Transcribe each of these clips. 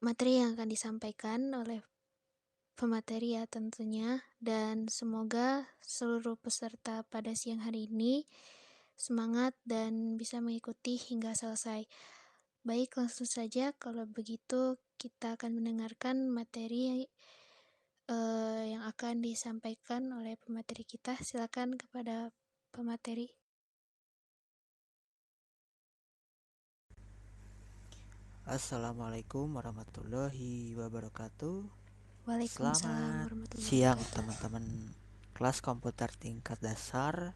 materi yang akan disampaikan oleh pemateri ya tentunya, dan semoga seluruh peserta pada siang hari ini semangat dan bisa mengikuti hingga selesai. Baik, langsung saja kalau begitu kita akan mendengarkan materi yang akan disampaikan oleh pemateri kita. Silakan kepada pemateri. Assalamualaikum warahmatullahi wabarakatuh. Waalaikumsalam Selamat warahmatullahi siang wabarakatuh. teman-teman kelas komputer tingkat dasar.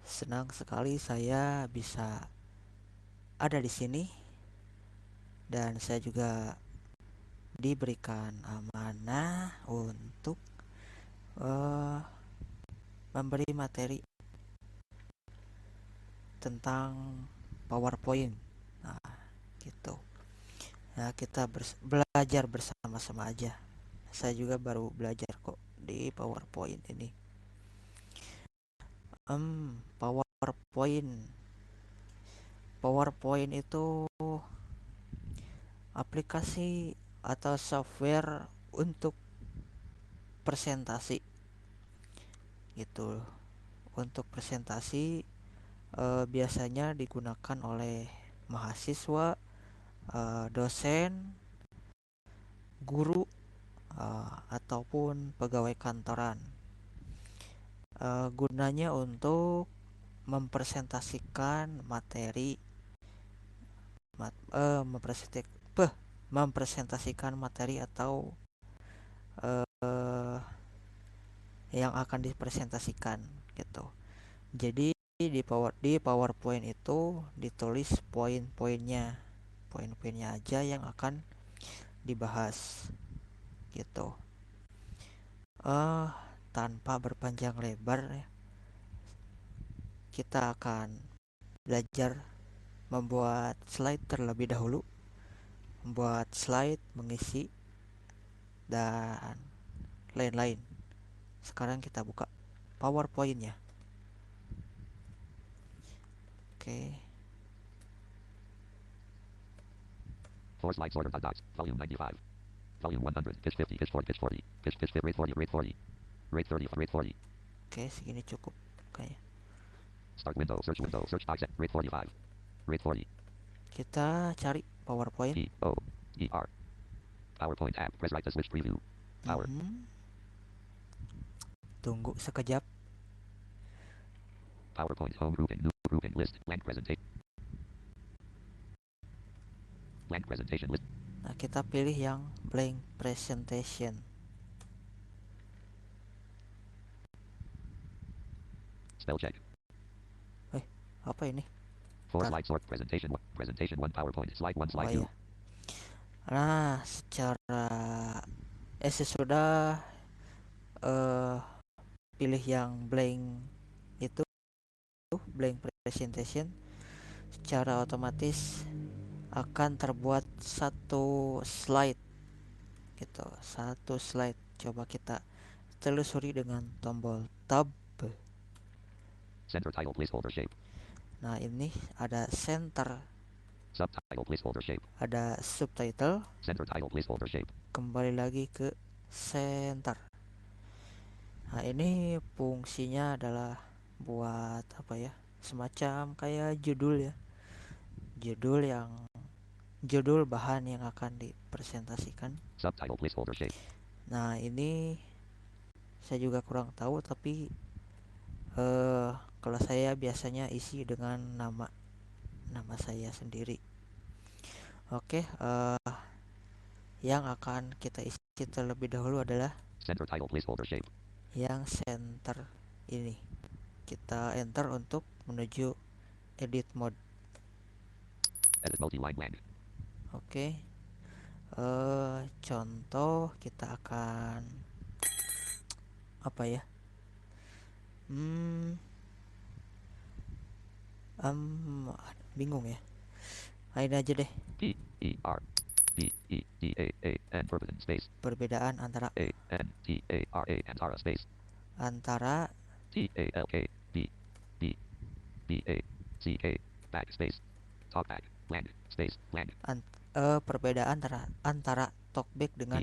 Senang sekali saya bisa ada di sini dan saya juga diberikan amanah untuk uh, memberi materi tentang PowerPoint. Nah, gitu. Ya, kita belajar bersama-sama aja. Saya juga baru belajar kok di PowerPoint ini. PowerPoint. PowerPoint itu aplikasi atau software untuk presentasi gitu. Untuk presentasi biasanya digunakan oleh mahasiswa, dosen, guru, ataupun pegawai kantoran. Gunanya untuk mempresentasikan materi, mempresentasikan materi atau yang akan dipresentasikan gitu. Jadi di PowerPoint itu ditulis poin-poinnya aja yang akan dibahas gitu. Tanpa berpanjang lebar ya, kita akan belajar membuat slide terlebih dahulu, membuat slide, mengisi dan lain-lain. Sekarang kita buka PowerPoint-nya. Oke. Four slides order by dots. Volume 95. Volume 100. Pitch 50. Pitch 40. Pitch 40. Pitch rate 40. Rate 40. Rate 30. Rate 40. Oke, segini cukup kayaknya. Start window. Search window. Search box. Rate 45. Rate 40. Kita cari PowerPoint. POER. PowerPoint app. Press right to switch preview. Power. Tunggu sekejap. PowerPoint home grouping. New grouping list. Blank presentation. Blank presentation list. Nah, kita pilih yang blank presentation. Spell check. Apa ini? Four slide sort presentation 1. Presentation 1 PowerPoint. Slide 1. Slide 2. Ya. Nah, sesudah pilih yang blank itu, blank presentation, secara otomatis akan terbuat satu slide gitu, satu slide. Coba kita telusuri dengan tombol tab. Center title placeholder shape. Nah, ini ada center, Subtitle placeholder shape. ada subtitle, Center title placeholder shape. kembali lagi ke center. Nah, ini fungsinya adalah buat apa ya, semacam kayak judul ya, judul bahan yang akan dipresentasikan. Subtitle placeholder shape. Nah, ini saya juga kurang tahu, tapi kalau saya biasanya isi dengan nama saya sendiri. Oke, yang akan kita isi terlebih dahulu adalah Center title placeholder shape. yang center ini. Kita enter untuk menuju edit mode. Edit multi-line blank. Oke. Contoh kita akan apa ya? Bingung ya. Ini aja deh. P-E-R-B-E-D-A-A-N space. Perbedaan antara A-N-T-A-R-A Antara space. antara T-A-L-K-B-B-B-A-C-K back space. Talkback blank space blank. perbedaan antara talkback dengan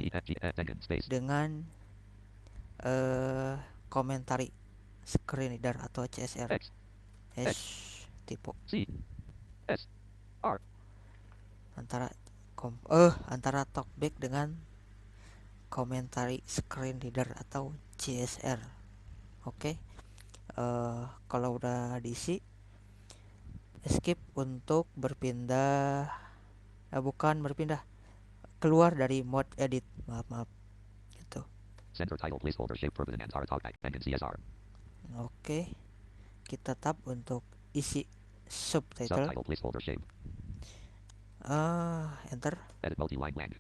space. komentari screen reader atau CSR. X Tipe C S R. antara talkback dengan komentari screen reader atau CSR. Oke. Kalau udah diisi, escape untuk berpindah, bukan berpindah, keluar dari mode edit. Maaf gitu. Center title placeholder shape permanent and talkback and CSR. Oke, kita tab untuk isi subtitle. Subtitle placeholder shape. Enter. Edit multi-line blank.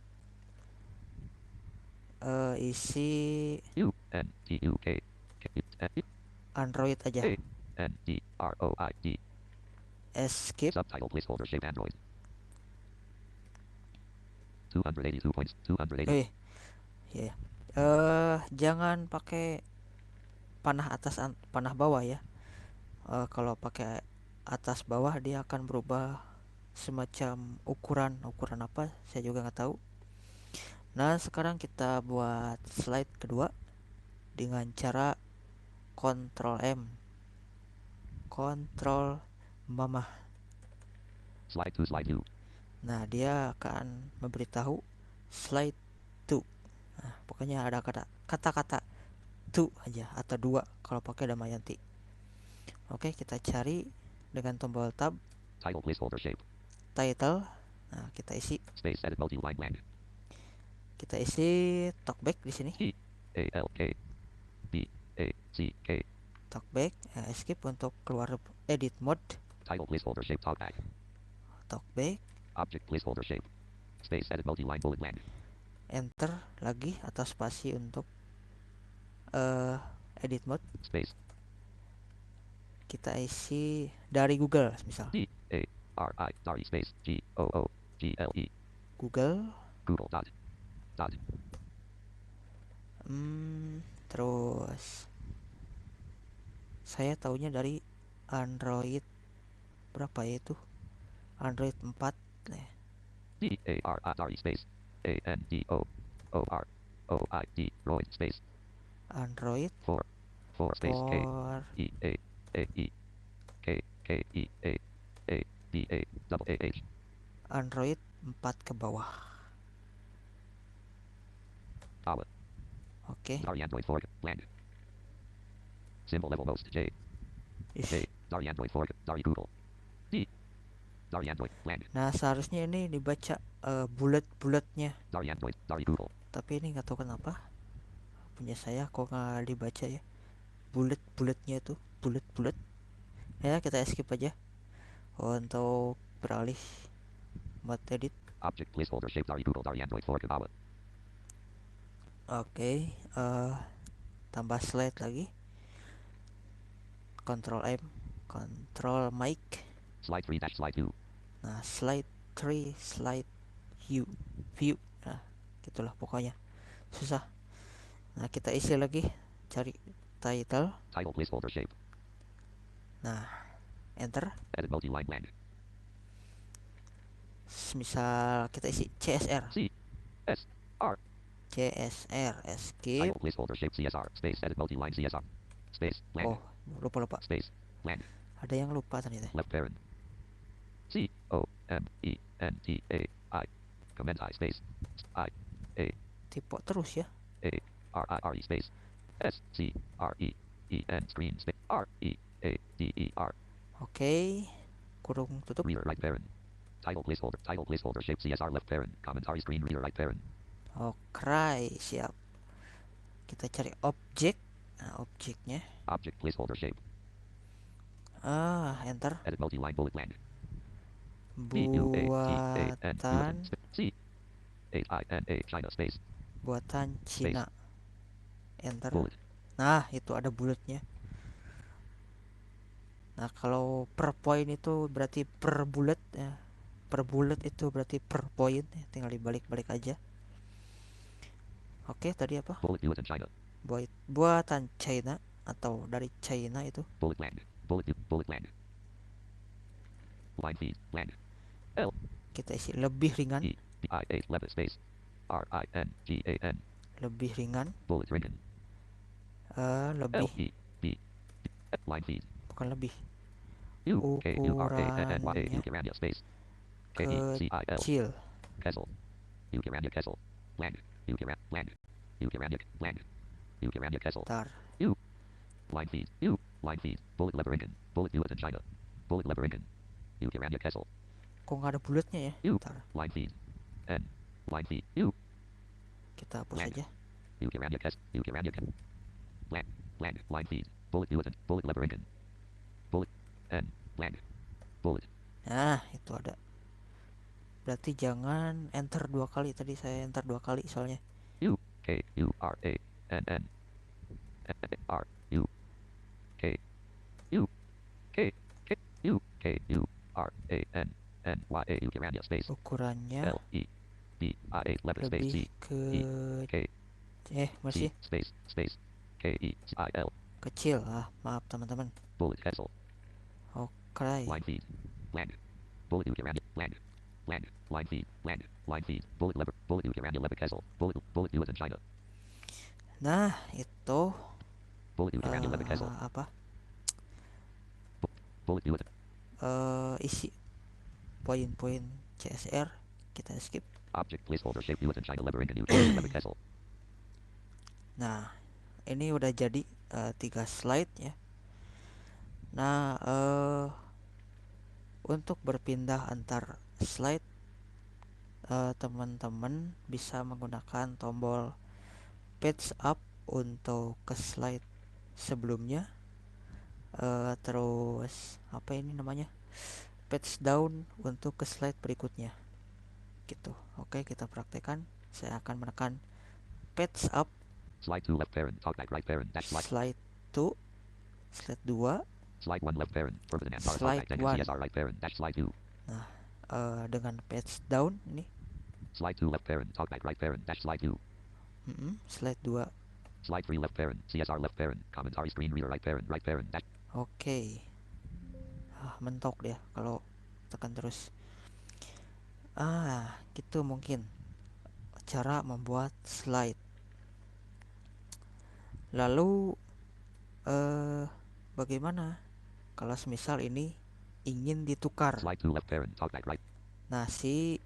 Isi U N T U K Android aja. A N D R O I D. Escape. Subtitle placeholder shape Android. 282 points. 280. Ya. Jangan pakai panah atas panah bawah ya. Kalau pakai atas bawah dia akan berubah semacam ukuran apa saya juga nggak tahu. Nah, sekarang kita buat slide kedua dengan cara Ctrl M, Ctrl Mama. Slide 2. Nah, dia akan memberitahu slide 2. Nah, pokoknya ada kata-kata 2 aja atau 2 kalau pakai Damayanti. Oke, kita cari dengan tombol tab. Title placeholder shape. Title. Nah, kita isi. Space edit multi-line blank. Kita isi talkback di sini. E A L K B A C K. Talkback. Escape untuk keluar edit mode. Title placeholder shape talkback. Talkback. Object placeholder shape. Space edit multi-line bullet blank. Enter lagi atau spasi untuk edit mode. Space. Kita isi dari Google misal. D A R I Dari space G O O G L E. Google. Dot. Terus saya taunya dari Android berapa ya itu? Android 4 nih. D A R I Dari space A N D O O R O I D Roid space. Android 4 space K E A A E K K E A A D A double A H. Android 4 ke bawah. Oke. Dari Android 4 blank. Symbol level most J. J. Dari Android 4 dari Google. D. Dari Android blank. Nah, seharusnya ini dibaca bulat-bulatnya. Dari Android dari Google. Tapi ini nggak tahu kenapa punya saya kok nggak dibaca ya. Bulat-bulatnya itu bulat-bulat. Ya, kita escape aja untuk beralih mode edit. Object placeholder shape dari Google dari Android 4 ke bawah. Oke, tambah slide lagi. Ctrl M, Ctrl mic. Slide 3 dash slide 2. Nah, slide 3, slide view. Nah, gitulah pokoknya. Susah. Nah, kita isi lagi, cari title. Title placeholder shape. Nah, enter. Edit multi-line blank. Misal kita isi CSR. C S R. CSR escape. Title placeholder shape CSR. Space edit multi-line CSR. Space blank. Oh, lupa. Space blank. Ada yang lupa ternyata. Left parent. C O M E N T A I. Comment I space I A. Tipe terus ya. A R I R E space S C R E E N screen space R E A D E R. Oke. Kurung tutup. Reader right parent. Title placeholder shape CSR left parent. Commentary screen reader right parent. Oke, siap. Kita cari objek. Nah, objeknya. Object placeholder shape. Enter. Edit multi-line bullet blank. Buatan C A I N A China space. Buatan Cina. Enter. Bullet. Nah, itu ada bulatnya. Nah, kalau per point itu berarti per bulat ya. Per bulat itu berarti per point ya. Tinggal dibalik-balik aja. Oke, tadi apa? Bullet buatan China. Buatan China atau dari China itu. Bullet blank. Bullet blank. Line feed blank. L kita isi lebih ringan. E B I A left space R I N G A N. Lebih ringan. Bullet ringen. Lebih. L E B line feed. Bukan lebih. U K U R A N Y A Ukurannya Ukrania space K E C I L kecil. Kessel Ukrania Kessel blank Ukrania blank Ukrania blank Ukrania Kessel Ntar. U line feed line feed bullet lever ringen bullet US in China bullet lever ringen Ukrania Kessel Kok nggak ada bulatnya ya? U Ntar. line feed N line feed U Kita hapus blank aja. Ukrania Kessel Ukrania blank blank line feed bullet US bullet lever ringen bullet N blank bullet. Nah, itu ada. Berarti jangan enter 2 kali. Tadi saya enter 2 kali soalnya. U K U R A N N R U K U K K U K U R A N N Y A Ukrania space Ukurannya L E B I A left space lebih C ke E K masih C space K E C I L kecil. Maaf teman-teman. bullet Kessel Oke. line feed blank bullet Ukrania blank blank line feed bullet lever bullet Ukrania lever Kessel bullet US in China Nah, itu bullet Ukrania lever Kessel apa? bullet US Isi poin-poin CSR kita skip. object placeholder shape US in China lever ringen Ukrania lever Kessel. Nah, ini udah jadi 3 slide ya. Nah, untuk berpindah antar slide, teman-teman bisa menggunakan tombol page up untuk ke slide sebelumnya, terus apa ini namanya, page down untuk ke slide berikutnya gitu. Oke, kita praktekkan. Saya akan menekan page up. Slide 2 left parent talkback right parent dash Slide 2, slide 2, slide 1 left parent further than slide talkback 1. CSR right parent dash slide 2 Nah, dengan page down ini. slide 2 left parent talkback right parent dash slide 2 Slide 2. slide 3 left parent CSR left parent commentary screen reader right parent dash. Oke. Mentok dia kalau tekan terus. Gitu mungkin cara membuat slide. Lalu bagaimana kalau semisal ini ingin ditukar? Slide 2 left parent talkback right. Nah, si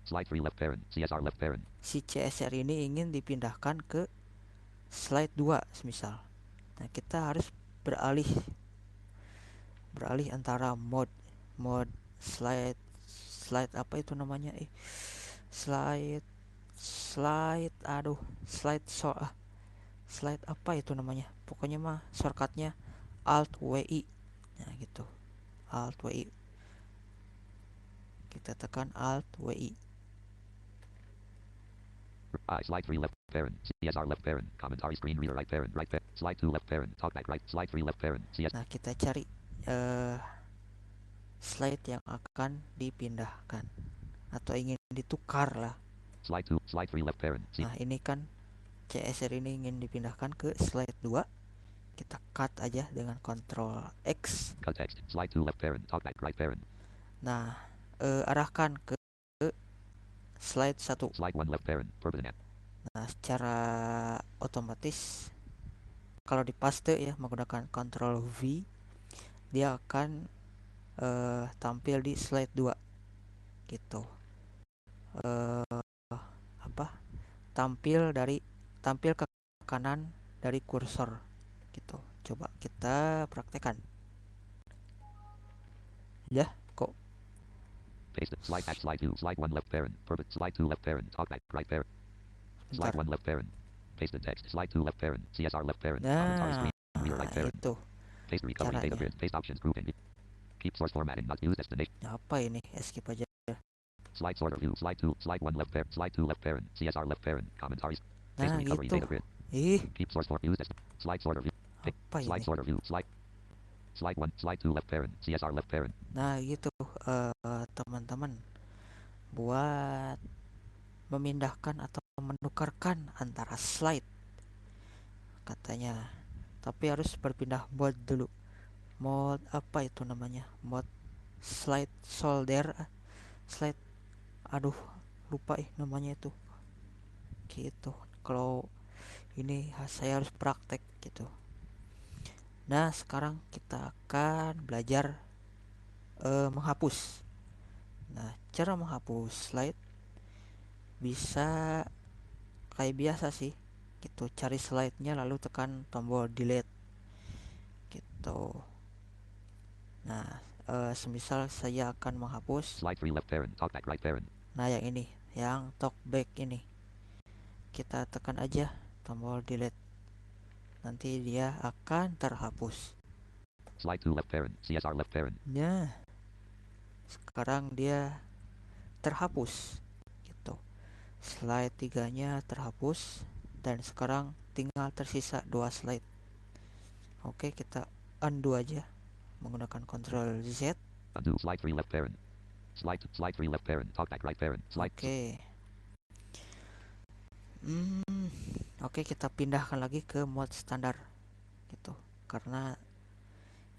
slide 3 left parent CSR left parent. Si CSR ini ingin dipindahkan ke slide 2 semisal. Nah, kita harus beralih antara mode slide apa itu namanya? Slide apa itu namanya? Pokoknya mah shortcutnya Alt WI. Nah, gitu. Alt WI. Kita tekan Alt WI. Slide 3 left parent CSR left parent commentary screen reader right parent slide 2 left parent talkback right slide 3 left parent CS. Nah, kita cari slide yang akan dipindahkan atau ingin ditukar lah. Slide 3 left parent. Nah, ini kan CSR ini ingin dipindahkan ke slide 2. Kita cut aja dengan Ctrl X. Cut text. Slide 2 left parent talkback right parent. Nah, arahkan ke slide 1. Slide 1 left parent permanent. Nah, secara otomatis kalau dipaste ya menggunakan Ctrl V, dia akan tampil di slide 2 gitu. Tampil ke kanan dari kursor gitu. Coba kita praktekkan. Ya, kok paste slide 2 slide 1 left parent slide 2 left parent talkback right parent slide 1 left parent paste the text slide 2 left parent CSR left parent commentary screen reader right parent itu paste recovery data grid paste options grouping keep source formatting not use destination. Apa ini? Skip aja. Slide sorter view slide 2 slide 1 left parent slide 2 left parent CSR left parent commentaries paste recovery gitu. data grid keep source for use slide sorter view apa slide ini? sorter view slide 1 slide 2 left parent CSR left parent. Nah, gitu teman-teman, buat memindahkan atau menukarkan antara slide katanya, tapi harus berpindah mode dulu. Mode apa itu namanya? Mode slide shoulder, slide aduh lupa namanya itu gitu. Kalau ini saya harus praktek gitu. Nah sekarang kita akan belajar menghapus. Nah cara menghapus slide bisa kayak biasa sih gitu, cari slide-nya lalu tekan tombol delete gitu. Nah semisal saya akan menghapus Slide 3 left parent. Talkback right parent. nah yang ini, yang talkback ini, kita tekan aja tombol delete, nanti dia akan terhapus. Slide 2 left parent. CSR left parent. Nah sekarang dia terhapus gitu, slide 3-nya terhapus dan sekarang tinggal tersisa 2 slide. Oke, kita undo aja menggunakan Ctrl Z. Undo slide 3 left parent. Slide 3 left parent. Talkback right parent. Slide. Oke. Oke, kita pindahkan lagi ke mode standar gitu. Karena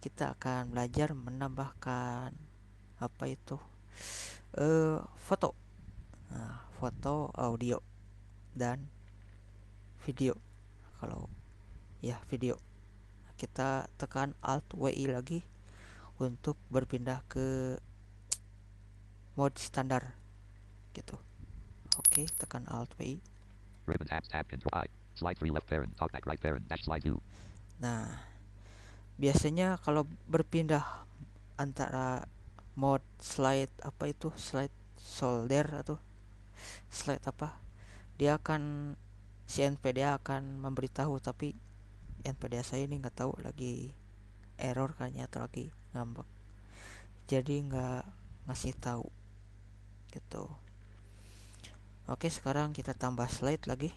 kita akan belajar menambahkan apa itu? Foto. Nah, foto, audio dan video. Kalau ya video, kita tekan Alt WI lagi untuk berpindah ke mode standar gitu. Oke, tekan Alt WI. Ribbon tab control I. Slide 3 left parent. Talkback right parent. Dash slide 2. Nah, biasanya kalau berpindah antara mode slide apa itu, slide solder atau slide apa, dia akan si NVDA akan memberitahu, tapi NVDA saya ini nggak tahu lagi error kayaknya atau lagi ngambek, jadi nggak ngasih tahu gitu. Oke, sekarang kita tambah slide lagi.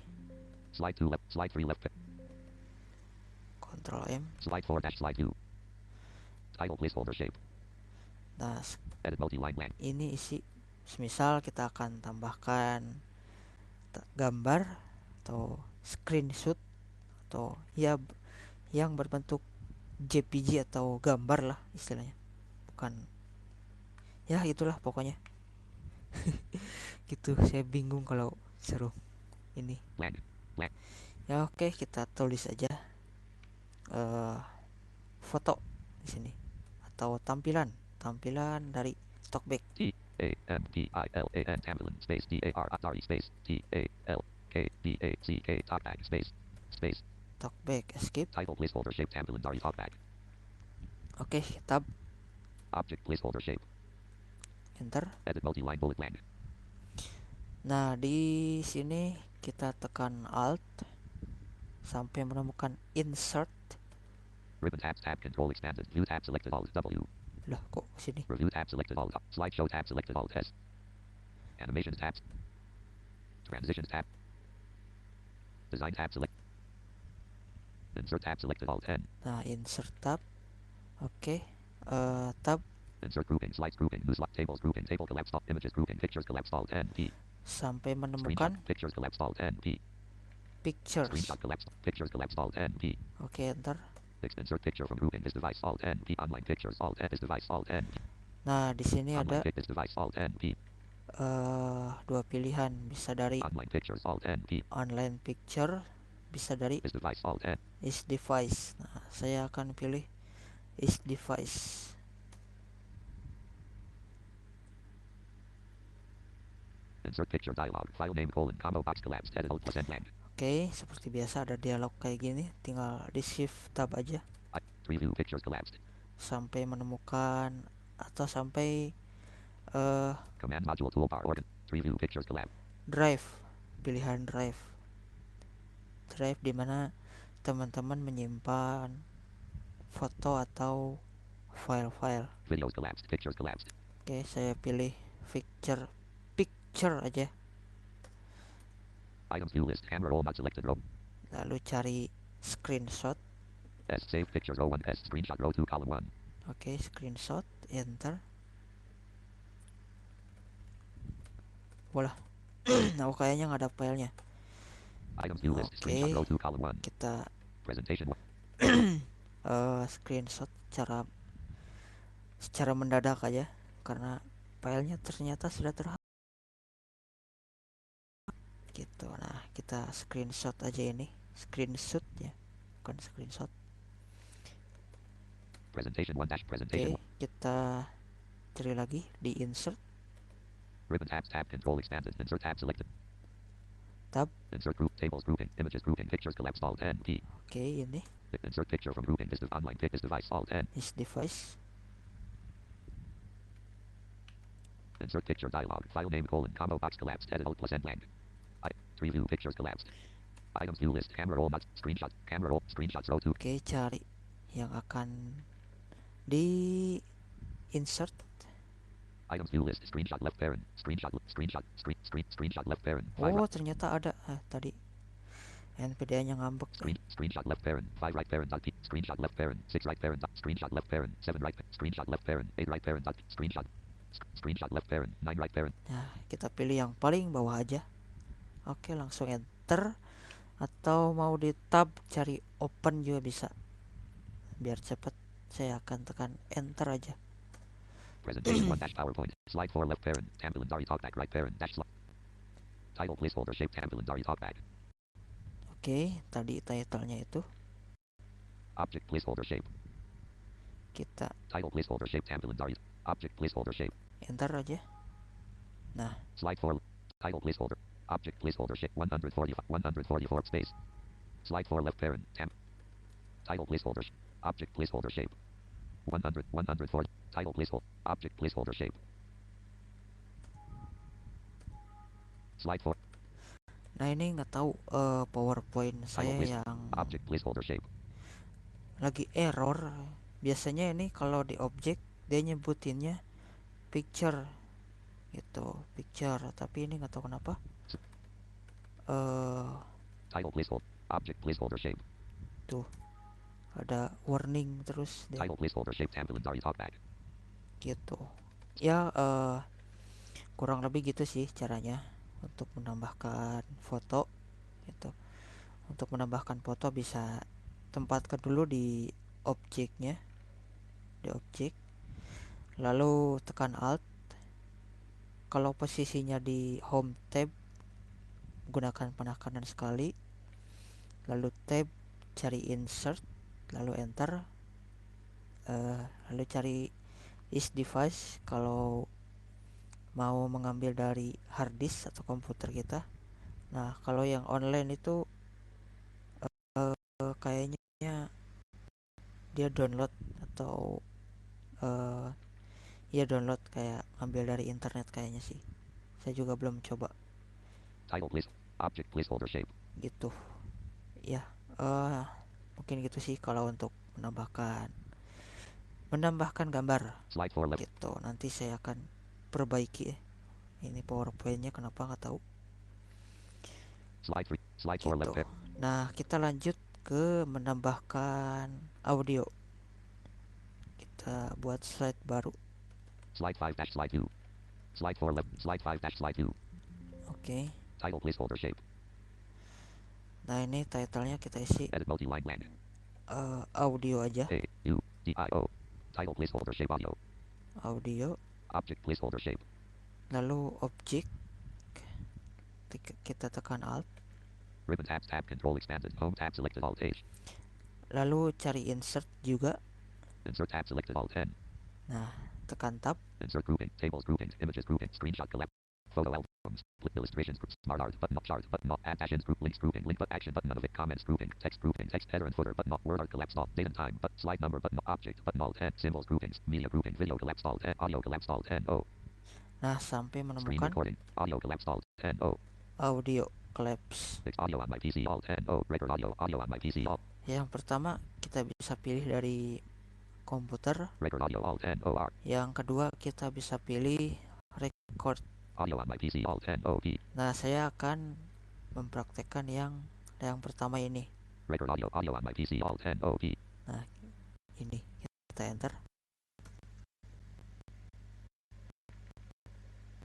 Slide 2 left. Slide 3 left. Ctrl M. Slide 4 dash slide 2. Title placeholder shape. Nah, Edit multi-line blank. ini isi, semisal kita akan tambahkan gambar atau screenshot atau ya yang berbentuk JPG atau gambar lah istilahnya, bukan ya itulah pokoknya. Gitu, saya bingung kalau seru ini Blank. Blank. ya. Oke, kita tulis aja foto di sini atau tampilan dari talkback. T A M P I L A N Tampilan space D A R I space T A L K B A C K talkback space Talkback, escape. title placeholder shape Tampilan Dari talkback. Oke, tab, Object placeholder shape. enter. Edit multi-line bullet blank. Nah di sini kita tekan Alt sampai menemukan insert. Ribbon tab control expanded. View tab selected Alt W. Lah kok sini? Review tab selected Alt. Slideshow tab selected Alt S. Animations tab. Transitions tab. Design tab select. Insert tab selected Alt N. Nah insert tab. Oke, tab Insert grouping, slides grouping, news tables grouping, table collapsed alt, images grouping, pictures collapsed Alt N P. sampai Screenshot menemukan pictures collapsed Alt N P. pictures. Screenshot collapsed pictures collapsed Alt N P. Oke, enter. Insert picture from grouping this device Alt N P. Online pictures Alt N this device Alt N P. Nah di sini ada Online pic this device Alt N P. dua pilihan, bisa dari Online pictures Alt N P. online picture, bisa dari This device Alt N. is device. Nah saya akan pilih is device. Insert picture dialog. File name colon combo box collapsed. Edit Alt plus N blank. Oke, seperti biasa ada dialog kayak gini, tinggal di shift tab aja Preview pictures collapsed. sampai menemukan atau sampai Command module toolbar organ. Preview pictures collapsed. drive, pilihan drive di mana teman-teman menyimpan foto atau file-file. Videos collapsed. Pictures collapsed. Oke, saya pilih picture aja, Items view list. Camera roll not selected row. lalu cari screenshot. S save pictures row 1 S screenshot row 2 column 1. Oke, screenshot, enter. Voila. Nah, kayaknya nggak ada filenya. Items view list. Oke, Screenshot row 2 column 1. kita Presentation 1. screenshot secara mendadak aja karena filenya ternyata sudah terhapus. gitu. Nah, kita screenshot aja ini, screenshot ya, bukan screenshot. Presentation 1 dash presentation. Oke, kita cari lagi di insert, Ribbon tabs tab control expanded. Insert tab selected. tab. Insert group tables grouping images grouping pictures collapse alt N P. Oke, ini Insert picture from grouping this online pic this device alt N. is device. Insert picture dialog file name colon combo box collapsed edit alt plus N blank. Three view pictures collapsed. Items view list camera roll not screenshot camera roll screenshots row 2. Oke, cari yang akan di insert. Items view list screenshot left parent screenshot screenshot left parent. Oh, ternyata ada tadi NVDA-nya ngambek. Screenshot left parent 5 right parent dot p screenshot left parent 6 right parent dot screenshot left parent 7 right screenshot left parent 8 right parent dot screenshot left parent 9 right parent. Nah, kita pilih yang paling bawah aja. Oke, langsung enter, atau mau di tab cari open juga bisa. Biar cepat, saya akan tekan enter aja. Presentation 1 dash PowerPoint slide 4 left parent Tamblin Dari talkback right parent dash slide. Title placeholder shape Tamblin Dari talkback. Oke, tadi title-nya itu Object placeholder shape. kita Title placeholder shape Tamblin Dari. Object placeholder shape. enter aja. Nah, Slide 4. Title placeholder. Object placeholder shape 144 space. Slide 4 left parent temp. Title placeholder. Object placeholder shape. 140. Title placeholder. Object placeholder shape. Slide 4. nah ini nggak tahu PowerPoint saya yang Object placeholder shape. lagi error. Biasanya ini kalau di objek dia nyebutinnya picture gitu, picture, tapi ini nggak tahu kenapa Title placeholder. Object placeholder shape. tuh ada warning terus deh. Title placeholder shape Tamblin Dari talkback. Gitu ya, kurang lebih gitu sih caranya untuk menambahkan foto gitu. Untuk menambahkan foto bisa tempatkan dulu di objeknya, di objek, lalu tekan alt. Kalau posisinya di home tab, gunakan penekanan sekali, lalu tab, cari insert, lalu enter, lalu cari is device kalau mau mengambil dari hard disk atau komputer kita. Nah, kalau yang online itu kayaknya dia download atau ya download kayak ngambil dari internet kayaknya sih. Saya juga belum coba. Title place. Object placeholder shape. Gitu. Ya, mungkin gitu sih kalau untuk menambahkan gambar. Slide 4 left. Gitu. Nanti saya akan perbaiki ini PowerPoint-nya kenapa nggak tahu. Slide 3. Slide 4 left. Gitu. Nah, kita lanjut ke menambahkan audio. Kita buat slide baru. Slide 5 dash slide 2. Slide 4 left. Slide 5 dash slide 2. Oke. Title placeholder shape. Nah, ini title-nya kita isi Edit multi-line blank. audio aja. A U D I O. Title placeholder shape audio. Audio. Object placeholder shape. Lalu objek. Kita tekan alt. Ribbon tabs tab control expanded. Home tab selected alt H. Lalu cari insert juga. Insert tab selected alt N. Nah, tekan tab. Insert grouping. Tables grouping. Images grouping. Screenshot collapse. Photo albums. Illustrations group. Smart art button. Chart button. Add actions group. Links grouping. Link but action button. Of it. Comments grouping. Text grouping. Text header and footer button. Word art collapse alt. Date and time. But slide number button. Object button alt N. Symbols groupings. Media grouping. Video collapse alt N. Audio collapse alt N O. Nah, sampai Screen menemukan recording. Audio collapse alt N O. audio collapse. Fix audio on my PC alt N O. Record audio. Audio on my PC alt. Yang pertama kita bisa pilih dari komputer. Record audio alt N O R. Yang kedua kita bisa pilih record. Audio on my PC alt N O P. Nah, saya akan mempraktekkan yang pertama ini. Record audio. Audio on my PC alt N O P. Nah, ini kita enter.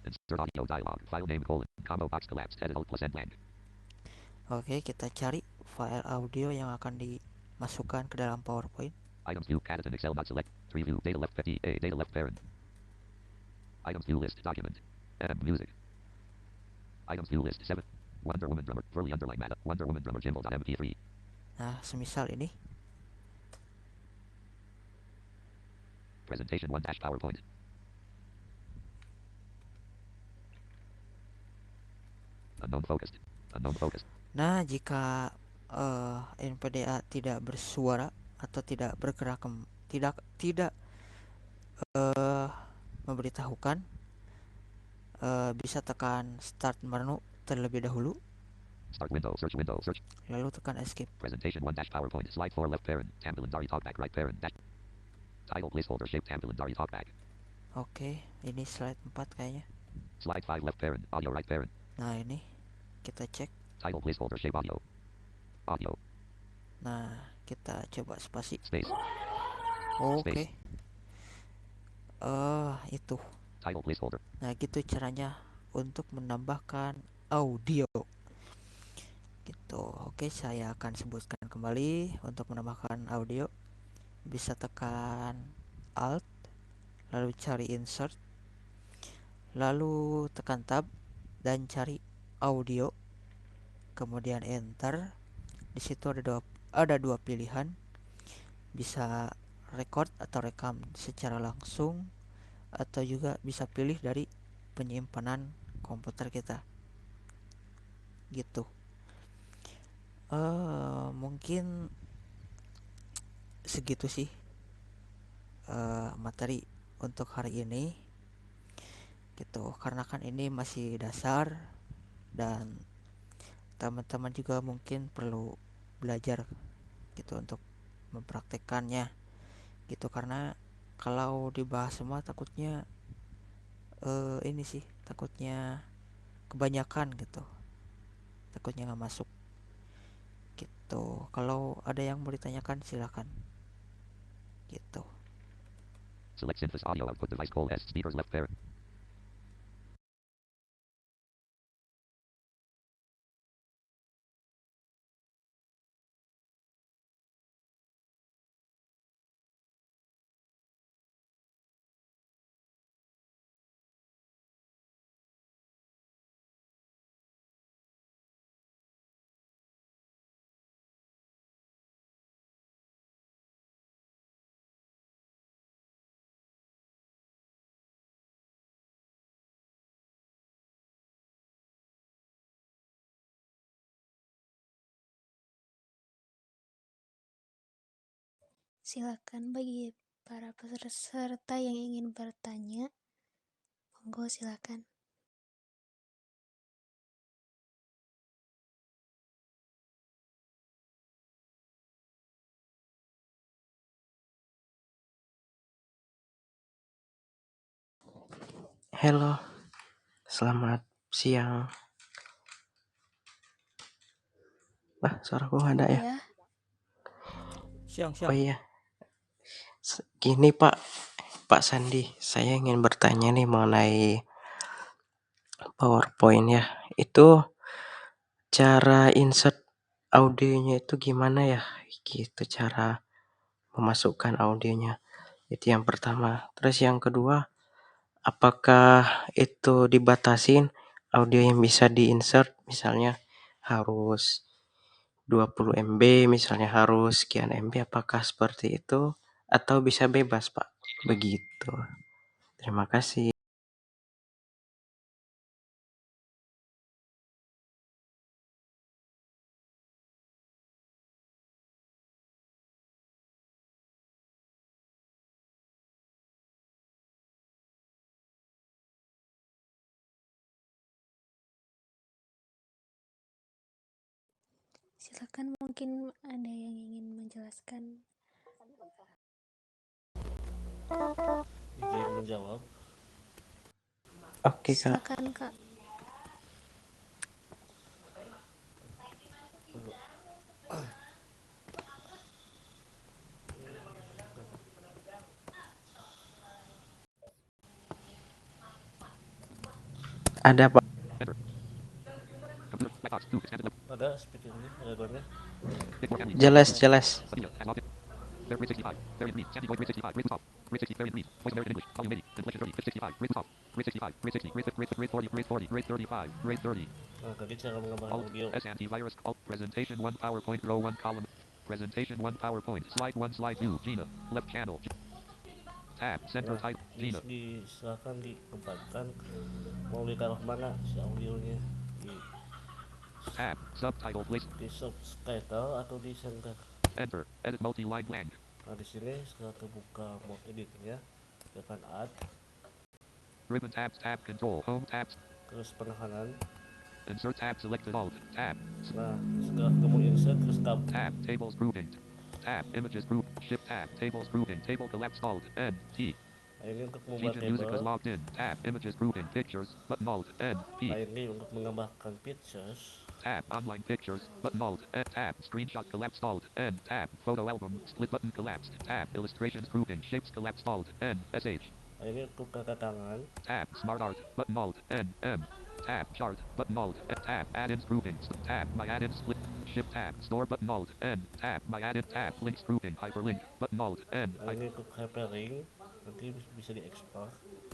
Insert audio dialog. File name colon. Combo box collapsed. Edit alt plus N blank. Oke, kita cari file audio yang akan dimasukkan ke dalam PowerPoint. Items view cadet and Excel not select. 3 view data left 50 A data left parent. Items view list document. M music. Items view list 7. Wonder Woman drummer. Curly underline mana. Wonder Woman drummer symbol.mp3. Nah, semisal ini. Presentation 1 dash PowerPoint. Unknown focused. Unknown focused. Nah, jika NVDA tidak bersuara atau tidak bergerak, tidak memberitahukan, bisa tekan start menu terlebih dahulu, Start window. Search window. Search. lalu tekan escape. Presentation 1 dash PowerPoint. Slide 4 left parent. Tambulandari talkback right parent. Dash. Title placeholder shape Tambulandari talkback. Oke, ini slide 4 kayaknya. Slide 5 left parent. Audio right parent. Nah, ini kita cek. Title placeholder shape audio. Audio. Nah, kita coba spasi. Space. Oke. Itu. Title placeholder. Nah, gitu caranya untuk menambahkan audio. Gitu. Oke, saya akan sebutkan kembali. Untuk menambahkan audio, bisa tekan Alt, lalu cari Insert, lalu tekan Tab dan cari audio, kemudian Enter. Di situ ada dua pilihan, bisa record atau rekam secara langsung, atau juga bisa pilih dari penyimpanan komputer kita. Gitu. Mungkin segitu sih materi untuk hari ini. Gitu. Karena kan ini masih dasar dan teman-teman juga mungkin perlu belajar gitu untuk mempraktekannya gitu, karena kalau dibahas semua takutnya ini sih, takutnya kebanyakan gitu, takutnya nggak masuk gitu. Kalau ada yang mau ditanyakan silakan gitu. Select synthesis audio output device call S speakers left parent. Silakan bagi para peserta yang ingin bertanya, monggo silakan. Halo, selamat siang. Suaraku nggak ada ya? Ya, Siang. Oh iya, gini Pak Sandi, saya ingin bertanya nih mengenai PowerPoint ya. Itu cara insert audionya itu gimana ya? Gitu cara memasukkan audionya. Itu yang pertama. Terus yang kedua, apakah itu dibatasin audio yang bisa di-insert, misalnya harus 20 MB, misalnya harus sekian MB, apakah seperti itu atau bisa bebas, Pak? Begitu. Terima kasih. silakan, mungkin ada yang ingin menjelaskan. Izin menjawab. Oke, Kak. Silakan, Kak. Ada, Pak. Enter. Computer. Black box. 2. Expanded. Ada speaker ini, ada gornya. Big 4 family. Jelas. Video. Has logged in. Grid 65. Variant read. Sandy voice grid 65. Grid top. Grid 60. Variant read. Voice American English. Volume 80. Inflection 30. Grid 65. Grid top. Grid 65. Grid 60. Grid 40. Grid 40. Grid 35. Grid 30. Nah, tadi cara menggambarkan Alt audio. S antivirus. Alt presentation 1 PowerPoint row 1 column. Presentation 1 PowerPoint. Slide 1 slide 2. Gina. Left channel. Tab. Center Nah, title. Gina. silakan ditempatkan mau ditaruh mana si audionya, di Tab. Subtitle place. subtitle atau di center. Enter. Edit multi-line blank. Nah, di sini setelah terbuka mode editnya, tekan add, Ribbon tabs. Tab control. Home tabs. terus penekanan. Insert tab selected alt. Tab. Nah, setelah kamu insert, terus tab. Tab. Tables grouping. Tab. Images group. Shift tab. Tables grouping. Table collapse alt. N. T. Nah, ini untuk membuat Teaching music is table. logged in. Tab. Images grouping. Pictures. Button alt. N. P. Nah, ini untuk menggambarkan pictures. Tab. Online pictures. Button alt. N. Tab. Screenshot collapsed alt. N. Tab. Photo album. Split button collapsed. Tab. Illustrations grouping. Shapes collapsed alt. N. SH. Nah, ini untuk tanda tangan. Tab. Smart art. Button alt. N. M. Tab. Chart. Button alt. Tab. Add-ins groupings. Tab. My add-ins split. Shift tab. Store button alt. N. Tab. My add-in tab. Links grouping. Hyperlink. Button alt. N. Nah, ini untuk hyperlink, nanti bisa diekspor.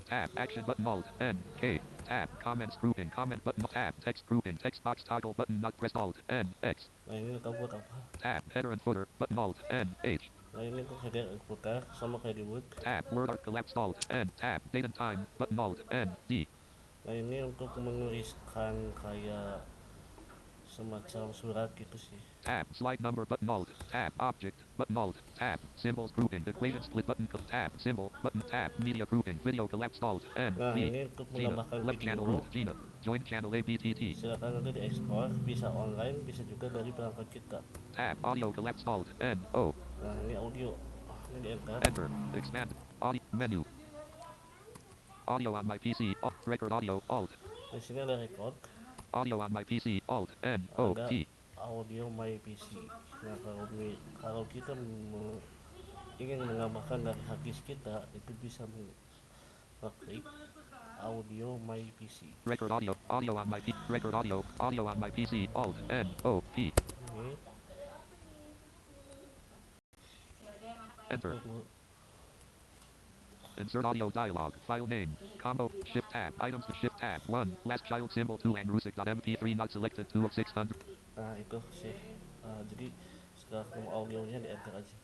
Tab. Action button alt. N. K. Tab. Comments grouping. Comment button. Tab. Text grouping. Text box toggle button not pressed alt. N. X. Nah, ini kita buat apa? Tab. Header and footer. Button alt. N. H. Nah, ini untuk header and footer sama kayak di Word. Tab. Word art collapsed alt. N. Tab. Date and time. Button alt. N. D. Nah, ini untuk menuliskan kayak semacam surat gitu sih. Tab. Slide number button alt. Tab. Object. Button alt. Tab. Symbols grouping. Equation split button. Tab. Symbol. Button. Tab. Media grouping. Video collapsed alt. N. Nah, V. ini untuk Gina. menambahkan Left channel video. root. Gina. Join channel ABTT. Silakan nanti diekspor, bisa online, bisa juga dari perangkat kita. Tab. Audio collapsed alt. N. O. Nah, ini audio. Ini di enter. Enter. Expand. Audio. Menu. Audio on my PC. Record audio. Alt. Di sini ada record, Audio on my PC. Alt. N. O. ada P. audio my PC. Nah, kalau kita ingin menambahkan dari hard disk kita, itu bisa mengklik audio my PC. Record audio. Audio on my PC. Record audio. Audio on my PC. Alt. N. O. P. Ini Enter. Insert audio dialog. File name. Combo. Shift tab. Items to shift tab. 1. Last child symbol 2 and Rusic.mp3 not selected 2 of 600. nah itu sih. Jadi setelah ketemu audionya di enter aja.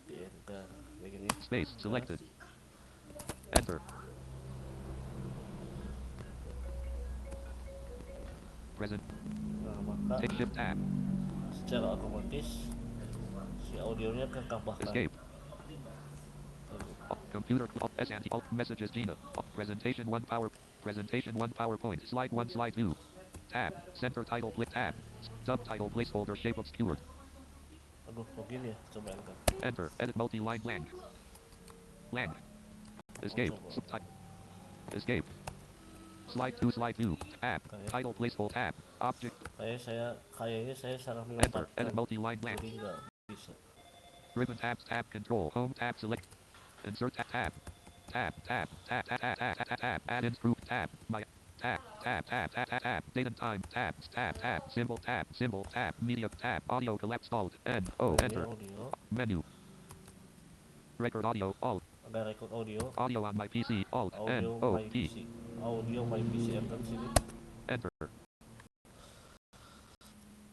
Di enter kayak gini. Space. Selected. Enter. Present. Nah, maka Take shift tab. secara otomatis si audionya tertambahkan. Escape. Computer. S anti. Alt. Messages. Gina. Presentation 1 power. Presentation 1 PowerPoint. Slide 1 slide 2. Tab. Center title. Tab. Subtitle placeholder shape obscured. Aduh, kok gini ya? Coba enter. Enter. Edit multi-line blank. Blank. Escape. Subtitle. Escape. Slide 2 slide 2. Tab. Title placeholder tab. Object. Kayaknya saya salah Enter. menempatkan. Edit multi-line blank. Jadi nggak bisa. Ribbon tabs. Tab control. Home tab select. Insert tab. Tab. Tab. Tab. Tab. Tab. Tab. Tab. Tab. Add-ins group. Tab. My. Tab. Tab. Tab. Tab. Tab. Tab. Date and time. Tab. Tab. Tab. Symbol. Tab. Symbol. Tab. Media. Tab. Audio collapsed alt. N. O. Ini Enter. audio. Menu. Record audio. Alt. Ada record audio. Audio on my PC. Alt. N. Audio O. my P. PC. Audio my PC enter sini. Enter.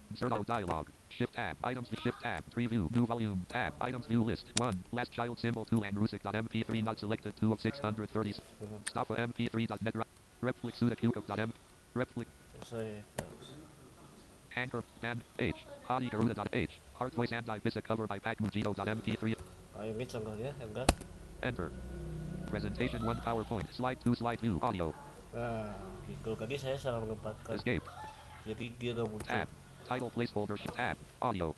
Insert audio dialog. Shift tab. Items to shift tab. Preview. New volume. Tab. Items view list. 1. Last child symbol 2 and Rusic.mp3 not selected 2 of 630. Stop mp3.net. Replik suda qcode.m. Replik. Saya Anchor. And H. Hadi Garuda.h. Hard voice and Ibiza cover by Pacmugito.mp3. nah, ini contohnya enter. Enter. Presentation 1 PowerPoint. Slide 2 slide 2. Audio. Nah, gitu. Tadi saya salah menempatkan. Escape. Jadi dia udah muncul. Tab. Title placeholder. Tab. Audio.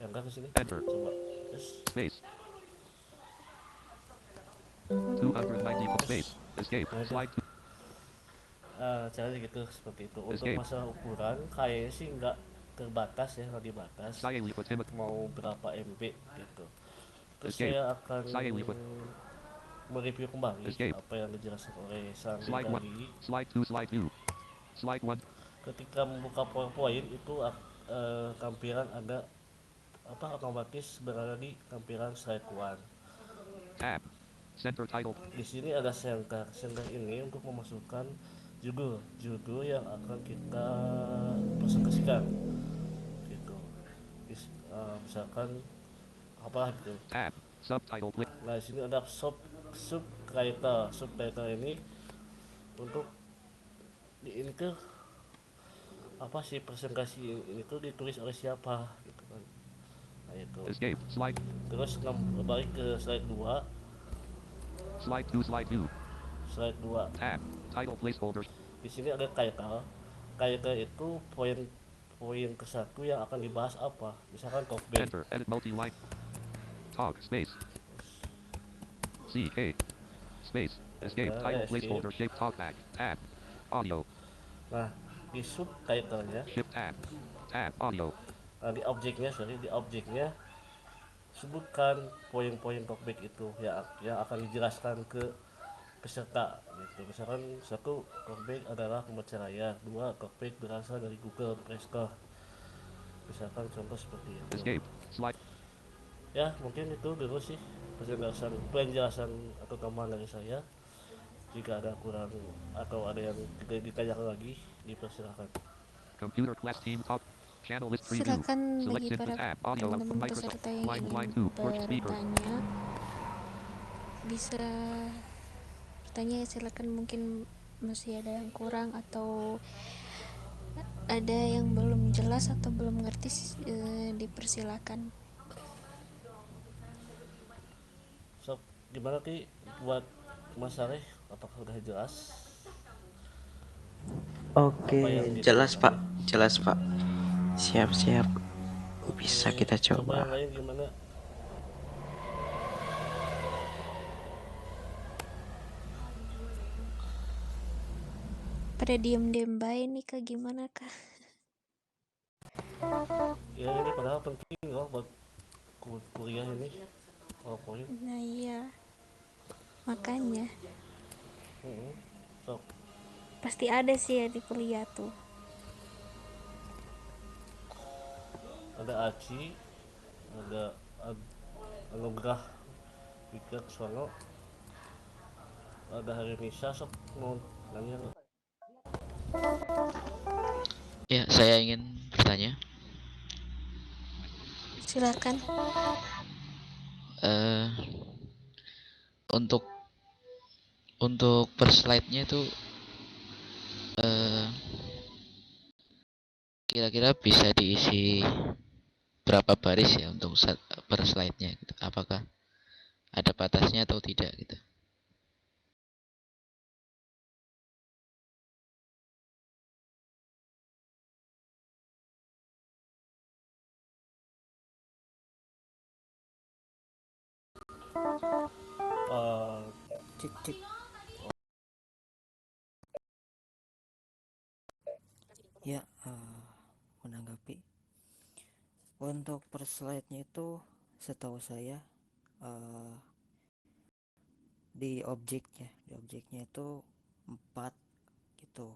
Enter ke sini. Enter. Coba. Yes. Space. 290 space. Escape. Slide 2. Caranya gitu seperti itu. Untuk Escape. masalah ukuran, kayaknya sih nggak terbatas ya, nggak dibatas. Saya lipat hemat. Mau berapa MB gitu. Terus Escape. saya akan Saya lipat. mereview kembali Escape. apa yang dijelaskan oleh Sandi Slide 1. tadi. Slide 2 slide 2. Slide 1. Ketika membuka PowerPoint itu tampilan ada apa otomatis berada di tampilan slide 1. Tab. Center title. Di sini ada center. Center ini untuk memasukkan judul yang akan kita presentasikan gitu. Misalkan apa gitu. Tab. Subtitled list. Nah, di sini ada subtitle ini untuk ini tuh apa sih presentasi ini tuh ditulis oleh siapa gitu kan. Nah, itu. Escape. Slide. Terus balik ke slide 2. Slide 2. Slide 2. Slide 2. Tab. Title placeholders. Di sini ada title. Title itu poin ke satu yang akan dibahas apa. Misalkan talkback. Enter. Edit multi-line. Talk. Space. CK. Space. Escape. Title placeholder. Shape. Talkback. Tab. Audio. Nah, di subtitlenya, Shift tab. Tab. Audio. di objeknya sebutkan poin-poin talkback itu yang akan dijelaskan ke peserta gitu. Misalkan satu, talkback adalah pembicaraan. Dua, talkback berasal dari Google Prescore. Misalkan contoh seperti itu. Escape. Slide. Ya, mungkin itu dulu sih penjelasan atau tambahan dari saya. Jika ada kurang atau ada yang ditanyakan lagi, dipersilakan. Computer class team talk. Channel list preview. Silakan Select bagi input para tab. Audio output teman-teman Microsoft. peserta yang Line ingin 2. Work speaker. bertanya bisa bertanya ya, silakan. Mungkin masih ada yang kurang atau ada yang belum jelas atau belum ngerti, dipersilakan. So, gimana Ki buat Mas Saleh? Apakah udah jelas? Oke, Apa yang jelas Pak, ditanyakan? jelas Pak. Siap-siap. Bisa Oke, kita coba yang coba. lain gimana? Pada diem-diem baik nih Kak, gimana Kak? Ya ini padahal penting loh buat kuliah ini. PowerPoint. Nah iya, makanya So, pasti ada sih ya di kuliah tuh. ada Aci, ada Anugrah Wiket Sono, ada Hari Nisa, sok mau nanya nggak? Ya, saya ingin bertanya. Silakan. eh untuk per slide-nya itu eh kira-kira bisa diisi berapa baris ya untuk per slide-nya gitu. Apakah ada batasnya atau tidak gitu? Eh, Cek cek. Ya, menanggapi untuk per slide-nya itu setahu saya eh, di objeknya itu 4 gitu,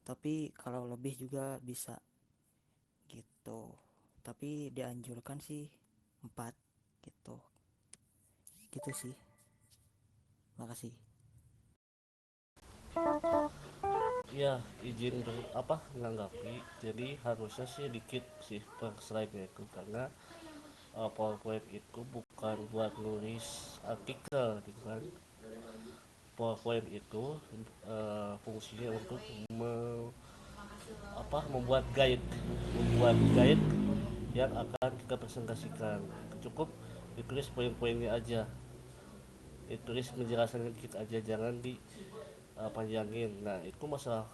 tapi kalau lebih juga bisa gitu, tapi dianjurkan sih 4 gitu gitu sih. Makasih. ya izin apa menanggapi. Jadi harusnya sih dikit sih per slide-nya itu karena PowerPoint itu bukan buat nulis artikel gitu kan. PowerPoint itu fungsinya untuk membuat guide yang akan kita presentasikan. Cukup ditulis poin-poinnya aja, ditulis penjelasan dikit aja, jangan dipanjangin. Nah itu masalah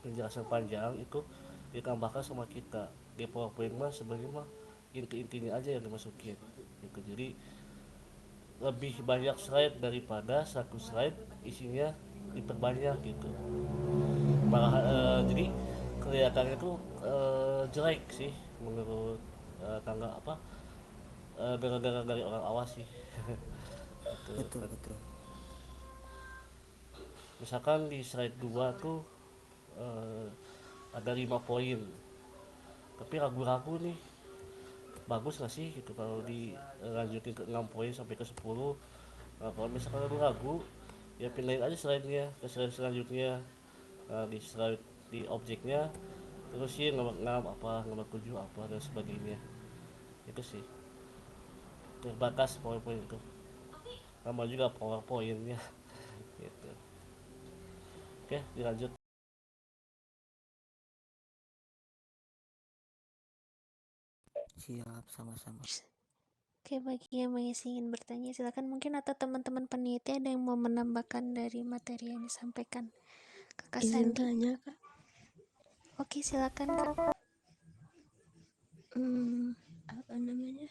penjelasan panjang itu ditambahkan sama kita di PowerPoint mah sebenarnya mah inti-intinya aja yang dimasukin gitu. Jadi lebih banyak slide daripada satu slide isinya diperbanyak gitu. Malah jadi kelihatannya tuh jelek sih menurut tangga apa dengar-dengar dari orang awas sih. Gitu Betul kan. betul. Misalkan di slide 2 tuh eh, ada 5 poin, tapi ragu-ragu nih bagus gak sih gitu kalau dilanjutin ke 6 poin sampai ke 10. Nah, kalau misalkan ragu-ragu ya pindahin aja slide-nya ke slide selanjutnya di slide di objeknya, terus sih nomor 6 apa, nomor 7 apa dan sebagainya. Itu sih terbatas PowerPoint itu, sama juga PowerPointnya gitu. Oke, dilanjut. Siap, sama-sama. Oke, bagi yang masih ingin bertanya silakan, mungkin atau teman-teman peneliti ada yang mau menambahkan dari materi yang disampaikan Kakak Izin Sandi. tanya Kak, Oke, silakan Kak. apa namanya?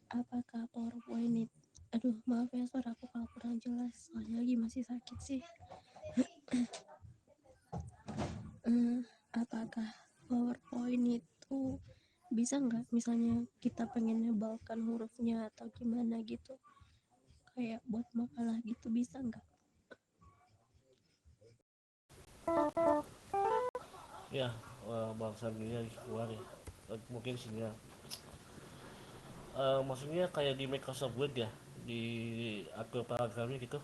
Apakah PowerPoint itu, aduh maaf ya suara aku kalau kurang jelas, soalnya lagi masih sakit sih. Apakah PowerPoint itu bisa nggak, misalnya kita pengen nebalkan hurufnya atau gimana gitu, kayak buat makalah gitu, bisa nggak? Ya, Bang Sandinya keluar ya. Mungkin sinyal. Maksudnya kayak di Microsoft Word ya, di atur paragrafnya gitu.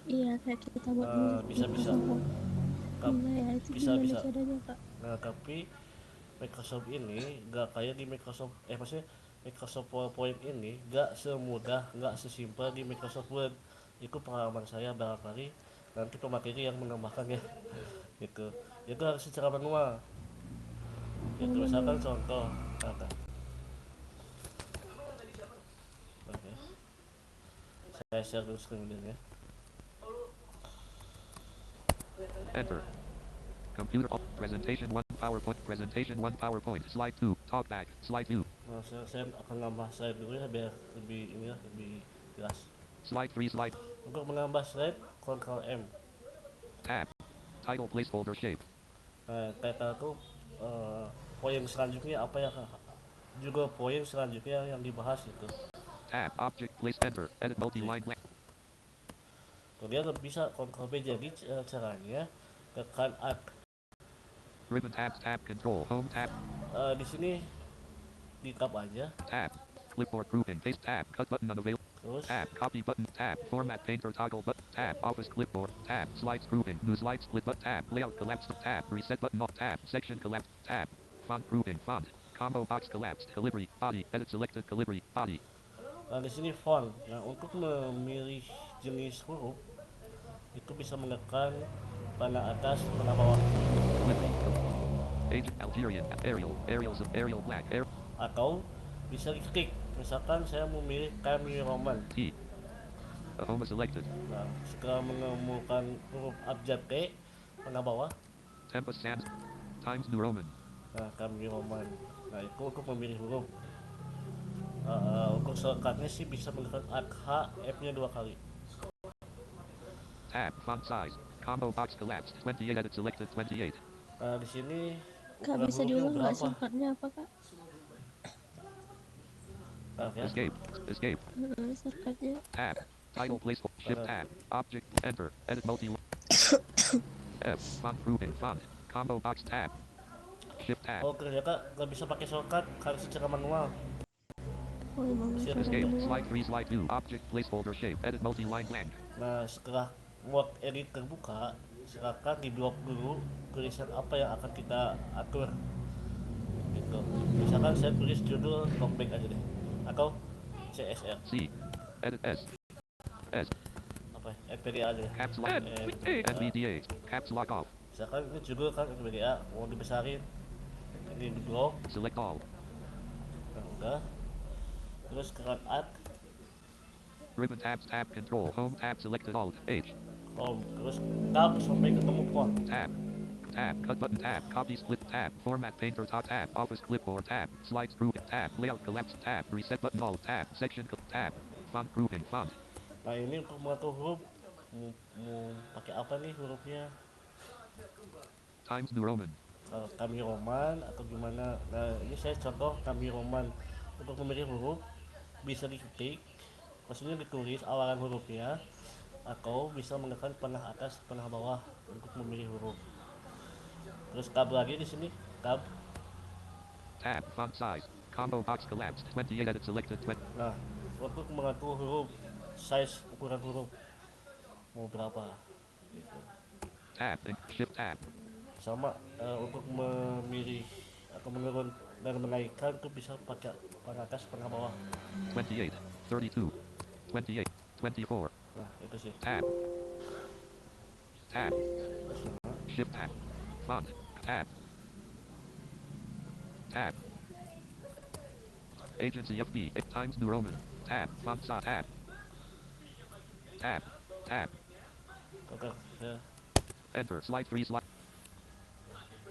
Iya, kayak kita buat nulis Bisa-bisa. Microsoft Word. Bisa ya, itu gimana Bisa-bisa. caranya Kak? Nah, tapi Microsoft ini gak kayak di Microsoft, maksudnya Microsoft PowerPoint ini gak semudah, gak sesimpel di Microsoft Word. Itu pengalaman saya, barangkali nanti pemateri yang menambahkan ya gitu. Itu harus secara manual gitu. Misalkan contoh kata, oke, saya share dulu screen dulu ya. Enter. Computer presentation 1 PowerPoint. Presentation 1 PowerPoint. Slide 2. Talkback. Slide view. Nah, saya akan nambah slide dulu ya biar lebih ini ya, lebih jelas. Slide 3. Slide. Untuk menambah slide, Ctrl M. Tab. Title placeholder shape. Nah, title itu poin selanjutnya apa ya, juga poin selanjutnya yang dibahas itu. Tab. Object place. Enter. Edit multi-line blank. Kemudian bisa Ctrl B, jadi caranya tekan Alt. Ribbon tabs. Tab. Control. Home tab. Di sini di tab aja. Tab. Clipboard grouping. Paste tab. Cut button unavailable. Terus Tab. Copy button. Tab. Format painter toggle button. Tab. Office clipboard. Tab. Slides grouping. New slide split button. Tab. Layout collapse. Tab. Reset button off. Tab. Section collapse. Tab. Font grouping. Font. Combo box collapsed. Calibri. Body. Edit selected. Calibri. Body. di sini font. Nah, untuk memilih jenis huruf itu bisa menekan panah atas, panah bawah. Agent Algerian. Arial. Arials of Arial Black. Atau bisa diklik. Misalkan saya memilih Camille Roman. T. Home selected. Nah, setelah menemukan huruf abjad T, panah bawah. Tempest Sans. Times New Roman. Nah, Camille Roman. Nah, itu untuk memilih huruf. Untuk shortcutnya sih bisa menekan Alt H, F-nya 2 kali. Tab. Font size. Combo box collapsed. 28. Edit selected. 28. Nah, di sini Kak, ukuran bisa hurufnya diulang nggak berapa? shortcutnya apa Kak? Ya. Escape. Escape. Shortcutnya Tab. Title place. Shift tab. Object. Enter. Edit multi. F. Font grouping. Font. Combo box tab. Shift tab. Oh, ternyata nggak bisa pakai shortcut, harus secara manual. oh emang Siap. cara Escape. manual. Slide 3. Slide 2. Object placeholder shape. Edit multi-line blank. Nah, setelah mode edit terbuka, silakan di blok dulu tulisan apa yang akan kita atur gitu. Misalkan saya tulis judul talkback aja deh, atau CSR C. Edit S. S. apa ya, NVDA aja. Caps lock. NVDA. Caps lock off. Misalkan ini judul kan NVDA, mau dibesarin, ini di blok. Select all. Nah, udah. Terus tekan Alt, Ribbon tabs. Tab. Control. Home tab. Selected alt. H. terus tab sampai ketemu font. Tab. Tab. Cut button. Tab. Copy split. Tab. Format painter top. Tab. Office clipboard. Tab. Slides group. Tab. Layout collapse. Tab. Reset button all. Tab. Section. Tab. Font grouping. Font. Nah, ini untuk mengatur huruf, mau pakai apa nih hurufnya? Times New Roman. Kami Roman atau gimana. Nah, ini saya contoh kami Roman. Untuk memilih huruf bisa diketik, maksudnya ditulis awalan hurufnya, atau bisa menekan panah atas, panah bawah untuk memilih huruf. Terus tab lagi di sini, tab. Tab. Font size. Combo box collapsed. 28. Edit selected. 20. Nah, untuk mengatur huruf, size ukuran huruf mau berapa gitu. Tab and Shift Tab. Sama untuk memilih atau menurun dan menaikkan itu bisa pakai panah atas panah bawah. 28, 32, 28, 24. Nah itu sih. Tab. Tab. Shift Tab. Font. Tab. Tab. Agency FB. Times New Roman. Tab. Font size. Tab. Tab. Tab. Oke ya. Enter. Slide 3 slide.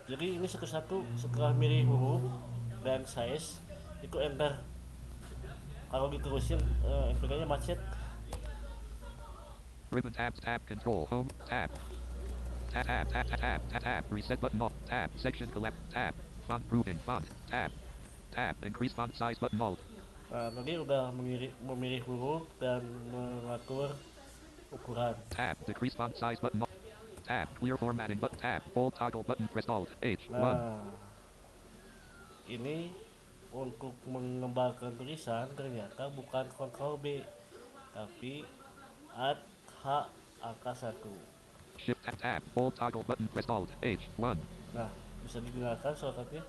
Jadi ini satu-satu setelah milih huruf dan size itu enter. Kalau diterusin NPK-nya macet. Ribbon tab. Tab. Control. Home. Tab. Tab. Tab. Tab. Tab. Tab. Tab. Reset button off. Tab. Section collapse. Tab. Font grouping. Font. Tab. Tab. Increase font size button alt. Nah tadi udah memilih huruf dan mengatur ukuran. Tab. Decrease font size button alt. Tab. Clear formatting button. Tab. Bold toggle button. Press alt. H1. Nah ini untuk mengembangkan tulisan ternyata bukan Ctrl B tapi Alt H angka 1. Shift tab. Tab. Bold toggle button. Press alt. H1. Nah bisa digunakan shortcutnya.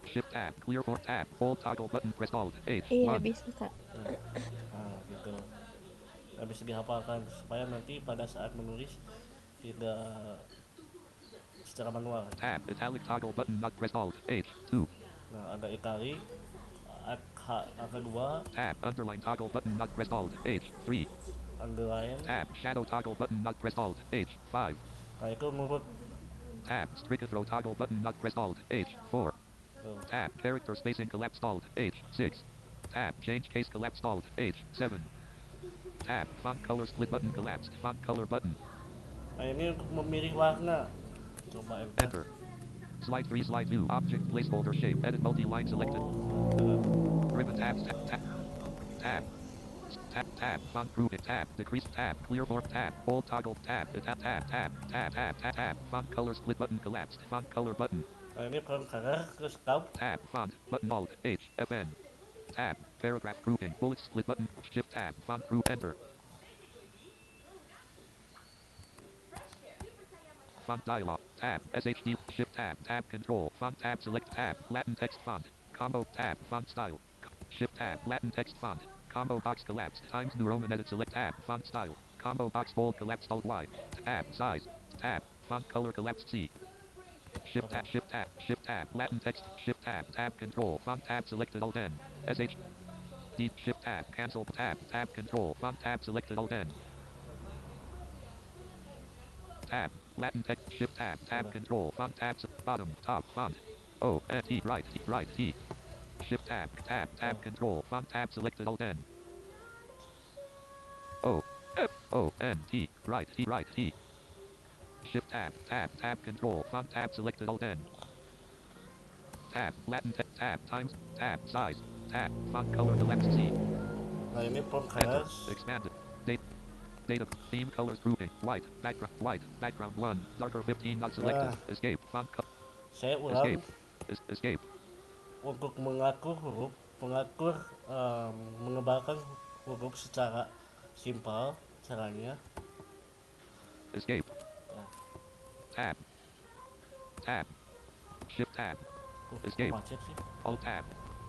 Shift tab. Clear for tab. Bold toggle button. Press alt. H1. Iya bisa kak. Nah gitu. Nah, bisa dihafalkan supaya nanti pada saat menulis tidak secara manual. Tab. Italic toggle button. Not press alt. H2. Nah ada italic Alt H angka 2. Tab. Underline toggle button. Not press alt. H3. Underline. Tab. Shadow toggle button. Not press alt. H5. Nah itu menurut Tab. Strict throw toggle button. Not press alt. H4. Tab. Character spacing collapsed alt. H6. Tab. Change case collapsed alt. H7. Tab. Font color split button collapsed. Font color button. Nah ini untuk memilih warna. Coba enter. Enter. Slide 3 slide 2. Object placeholder shape. Edit multi-line selected. Ribbon tab. Tab. Tab. Tab. Tab. Tab. Font grouping. Tab. Decrease. Tab. Clear for tab. Bold toggle. Tab. Tab. Tab. Tab. Tab. Tab. Tab. Tab. Font color split button collapsed. Font color button. Nah ini font color terus tab. Tab. Font. Button alt. H. Fn. Tab. Paragraph grouping. Bullet split button. Shift tab. Font group. Enter. Font dialog. Tab. SHD. Shift tab. Tab control. Font tab. Select tab. Latin text font. Combo tab. Font style. Shift tab. Latin text font. Combo box collapsed. Times New Roman edit. Select tab. Font style. Combo box bold collapsed. Alt Y. Tab. Size. Tab. Font color collapsed. C. Shift tab. Shift tab. Shift tab. Latin text. Shift tab. Tab control. Font tab selected. Alt N. SH. D. Shift tab. Cancel tab. Tab control. Font tab selected. Alt N. Tab. Latin text. Shift tab. Tab control. Font tab. Bottom. Top. Font. O. N. T. Right. T. Right. T. Shift tab. Tab. Tab control. Font tab selected. Alt N. O. F. O. N. T. Right. T. Right. T. Shift tab. Tab. Tab control. Font tab selected. Alt N. Tab. Latin text. Tab. Times. Tab. Size. Tab. Font color collapsed. C. Nah ini font Enter. colors. Expanded. Date. Data. Theme colors grouping. White. Background. White. Background 1. Darker 15. Not selected. Escape. Font color. Saya ulang. Escape. Escape. Untuk mengatur huruf, mengembangkan huruf secara simpel caranya. Escape. Tab. Tab. Shift tab. Escape. Macet sih. Alt tab.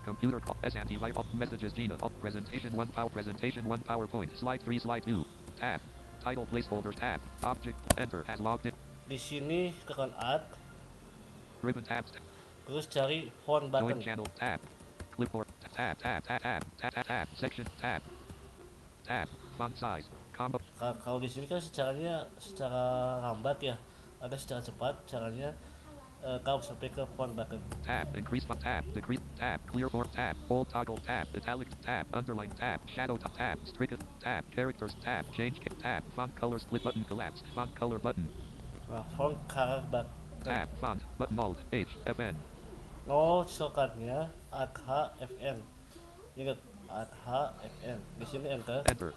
Computer call. S anti-live. Alt messages. Gina. Alt presentation 1 power. Presentation 1 PowerPoint. Slide 3. Slide 2. Tab. Title placeholder. Tab. Object. Enter. Has logged in. Di sini tekan Alt, Ribbon tabs. terus cari font Join button. channel. Tab. Clipboard. Tab. Tab. Tab. Tab. Tab. Tab. Tab. Section. Tab. Tab. Font size. Combo. Kalau di sini kan secara lambat ya, ada secara cepat caranya. Kau sampai ke font button. Tab. Increase font. Tab. Decrease. Tab. Clear for tab. Bold toggle. Tab. Italic. Tab. Underline. Tab. Shadow. Tab. Stricken. Tab. Characters. Tab. Change. Tab. Font color split button collapsed. Font color button. Nah, font color button. Tab. Font. Button alt. H. Fn. Oh, shortcutnya Alt H Fn. Ingat Alt H Fn. Di sini enter. Enter.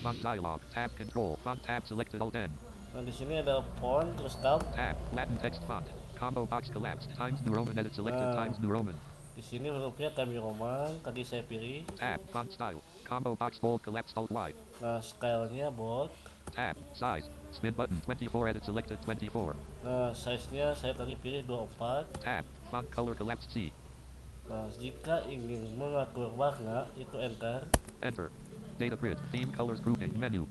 Font dialog. Tab control. Font tab selected. Alt N. Nah di sini ada font terus tab. Tab. Latin text font. Combo box collapsed. Times New Roman edit selected. Times New Roman. Di sini hurufnya Times New Roman. Tadi saya pilih. Tab. Font style. Combo box bold collapsed. Alt Y. Nah stylenya bold. Tab. Size. Spin button. 24 edit selected 24. Nah, size-nya saya tadi pilih 24. Tab. Font color collapsed C. Nah, jika ingin mengatur warna itu enter. Enter. Data grid. Theme colors grouping. Menu.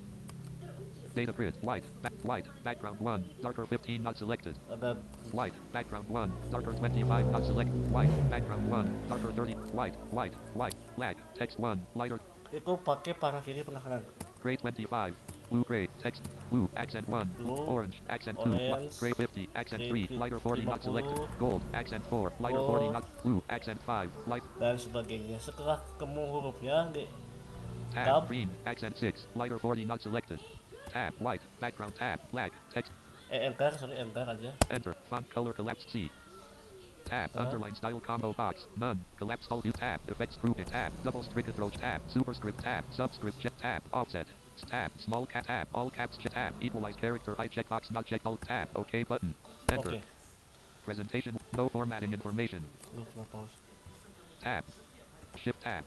Data grid. White. White. Background 1. Darker 15 not selected. Ada White. Background 1. Darker 25 not selected. White. Background 1. Darker 30. White. White. White. Black. Text 1. Lighter. itu pakai panah kiri panah kanan. Gray 25. Blue gray. Text. Blue. Accent 1. Blue. Orange. Accent 2. Orange. Gray 50. Accent Gray 3. Lighter 40 not 50. selected. Gold. Accent 4. Lighter 40 not. Blue. Accent 5. Light. Dan sebagainya. Setelah ketemu hurufnya di Tab. tab Green. Accent 6. Lighter 40 not selected. Tab. White. Background tab. Black. Text. enter aja. Enter. Font color collapsed C. Tab. Underline style combo box. None. Collapse all view tab. Effects grouping tab. Double strict row tab. Superscript tab. Subscript jet tab. Offset. Tab. Small cat tab. All caps jet tab. Equalize character I checkbox not checked alt tab. OK button. Enter. Oke. Presentation. No formatting information. Lu kena pause. Tab. Shift tab.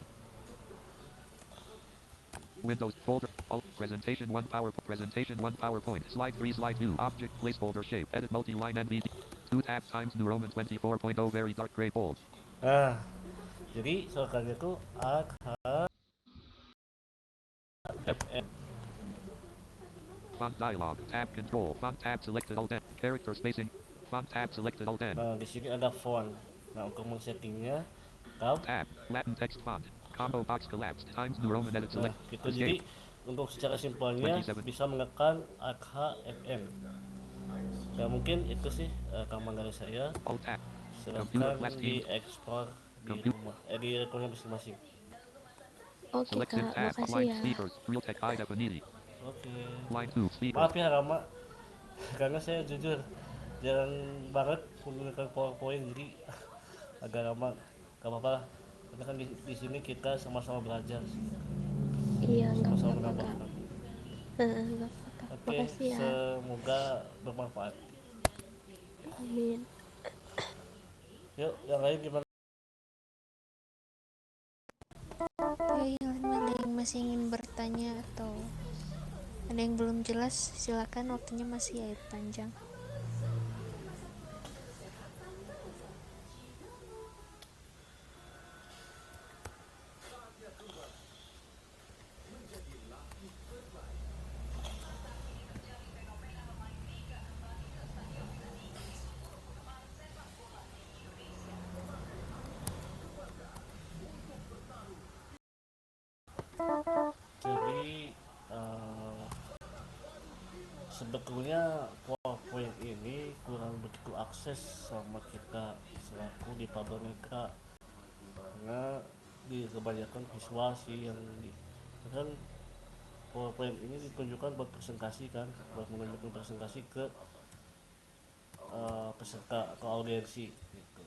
Windows folder. Alt. Presentation 1 PowerPoint. Slide 3 slide view. Object placeholder shape. Edit multi-line NVD. 2 tab times New Roman 24.0 very dark gray bold. Nah, jadi soalnya itu FM. Font dialog. Tab control. Font tab selected alt N. Character spacing. Font tab selected alt N. Nah, di sini ada font. Nah, untuk men-settingnya tab. Latin text font. Combo box collapsed. Times New Roman edit Nah, select. gitu. Jadi untuk secara simpelnya 27. bisa menekan AKH FM. Ya mungkin itu sih rekaman dari saya. Alt tab. Silahkan diekspor di rumah, di rekomnya masing-masing. Oke Selected Kak, tab. makasih Line ya. speakers. Realtek high definition. Oke. Line 2 speakers. Maaf ya Rama, karena saya jujur jarang banget menggunakan PowerPoint, jadi agak lama. Gak apa-apa lah, karena kan di sini kita sama-sama belajar, Iya, nggak sama-sama apa-apa Kak. menambahkan. Nggak apa-apa Kak. Oke, Makasih ya. semoga bermanfaat. Amin. Yuk, yang lain gimana? Yang lain ada yang masih ingin bertanya atau ada yang belum jelas, silakan, waktunya masih panjang. Jadi sebetulnya PowerPoint ini kurang begitu akses sama kita selaku di Pabrika, karena di kebanyakan visual sih yang kan PowerPoint ini ditunjukkan buat presentasi kan, buat menunjukkan presentasi ke peserta atau audiensi gitu.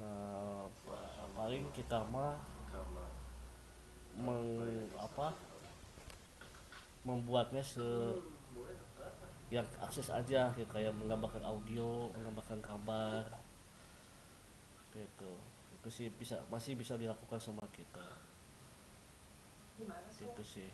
Nah, paling kita mah membuatnya yang akses aja gitu, kayak menggambarkan audio, menggambarkan gambar gitu. Itu sih masih bisa dilakukan sama kita gitu sih.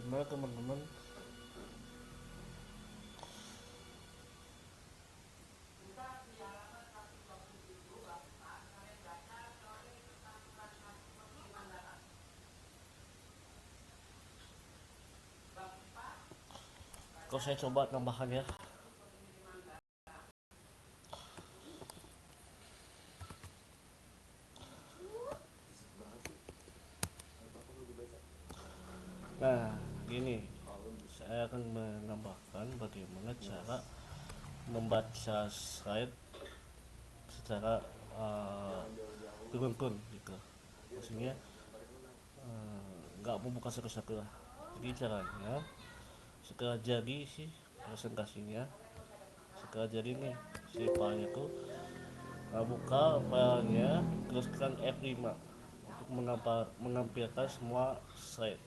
Gimana teman-teman? Kalau saya coba tambahkan ya. Nah, gini, saya akan menambahkan bagaimana cara membaca slide secara beruntun gitu, maksudnya nggak membuka satu-satu lah. Jadi caranya setelah jadi sih presentasinya, setelah jadi nih si filenya tuh buka filenya, terus tekan F5 untuk menampilkan semua slide.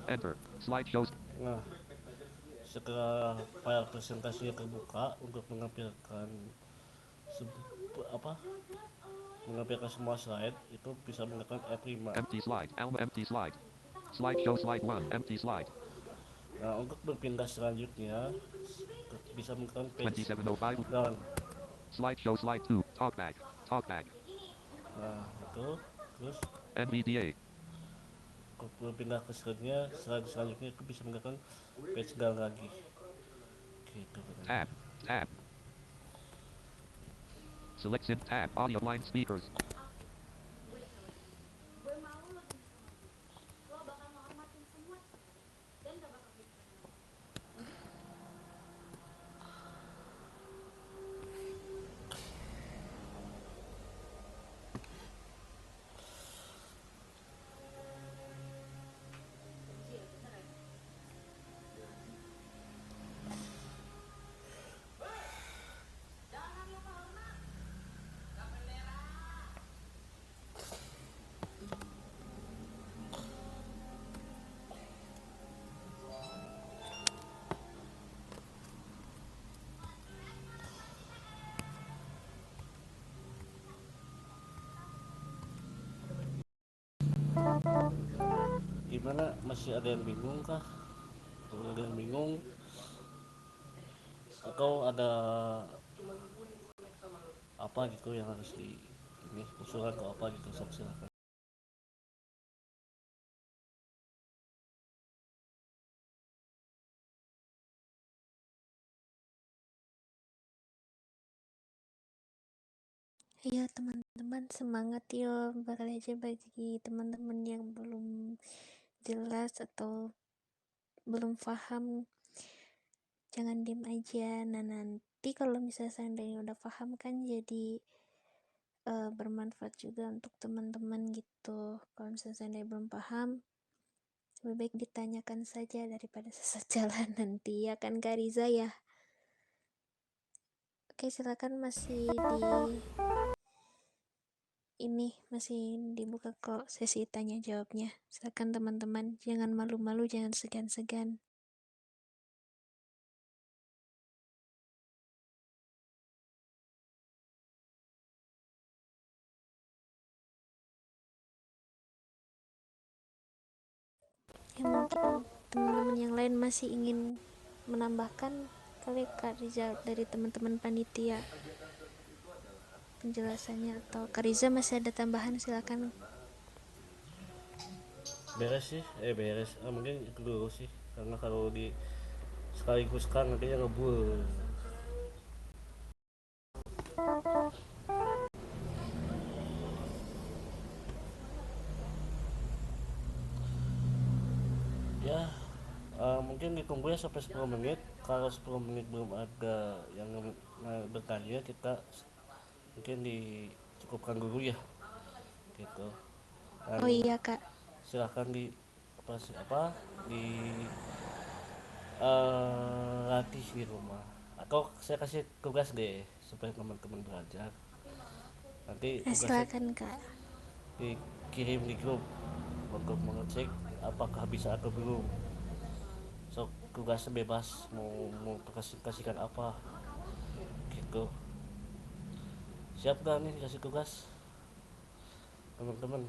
Enter. Slideshows. Nah, setelah file presentasinya terbuka untuk menampilkan apa menampilkan semua slide, itu bisa menekan F5. Empty slide. Alma empty slide. Slideshow slide 1. Empty slide. Nah, untuk berpindah selanjutnya bisa menekan page 2705. down. Slideshow slide 2. Talkback. Talkback. Nah, itu terus NVDA. untuk berpindah ke selanjutnya itu bisa menekan page down lagi. Gitu. Tab. Tab. Select sync tab. Audio line speakers. Gimana, masih ada yang bingung kah? Kalau ada yang bingung atau ada apa gitu yang harus di ini usulan atau apa gitu, silakan. Ya teman-teman, semangat yuk belajar. Bagi teman-teman yang belum jelas atau belum paham, jangan diem aja. Nah nanti kalau misalnya seandainya udah paham kan jadi bermanfaat juga untuk teman-teman gitu. Kalau misalnya seandainya belum paham, lebih baik ditanyakan saja daripada sesat jalan nanti, ya kan Kak Riza ya. Oke, silakan, masih masih dibuka kok sesi tanya jawabnya. Silakan teman-teman, jangan malu-malu, jangan segan-segan. Ya mungkin teman-teman yang lain masih ingin menambahkan kali Kak Riza dari teman-teman panitia penjelasannya, atau Kak Riza masih ada tambahan, silakan. Beres sih, beres. Mungkin itu dulu sih, karena kalau di sekaligus kan nantinya ngebul. Ya, mungkin ditunggu ya sampai 10 menit. Kalau 10 menit belum ada yang bertanya, kita mungkin dicukupkan dulu ya gitu. Dan Oh iya Kak, silahkan di apa di latih di rumah, atau saya kasih tugas deh supaya teman-teman belajar. Nanti tugasnya silakan Kak. dikirim di grup untuk mengecek apakah bisa atau belum. So tugasnya bebas, mau kasihkan apa gitu. Siap gak nih dikasih tugas teman-teman?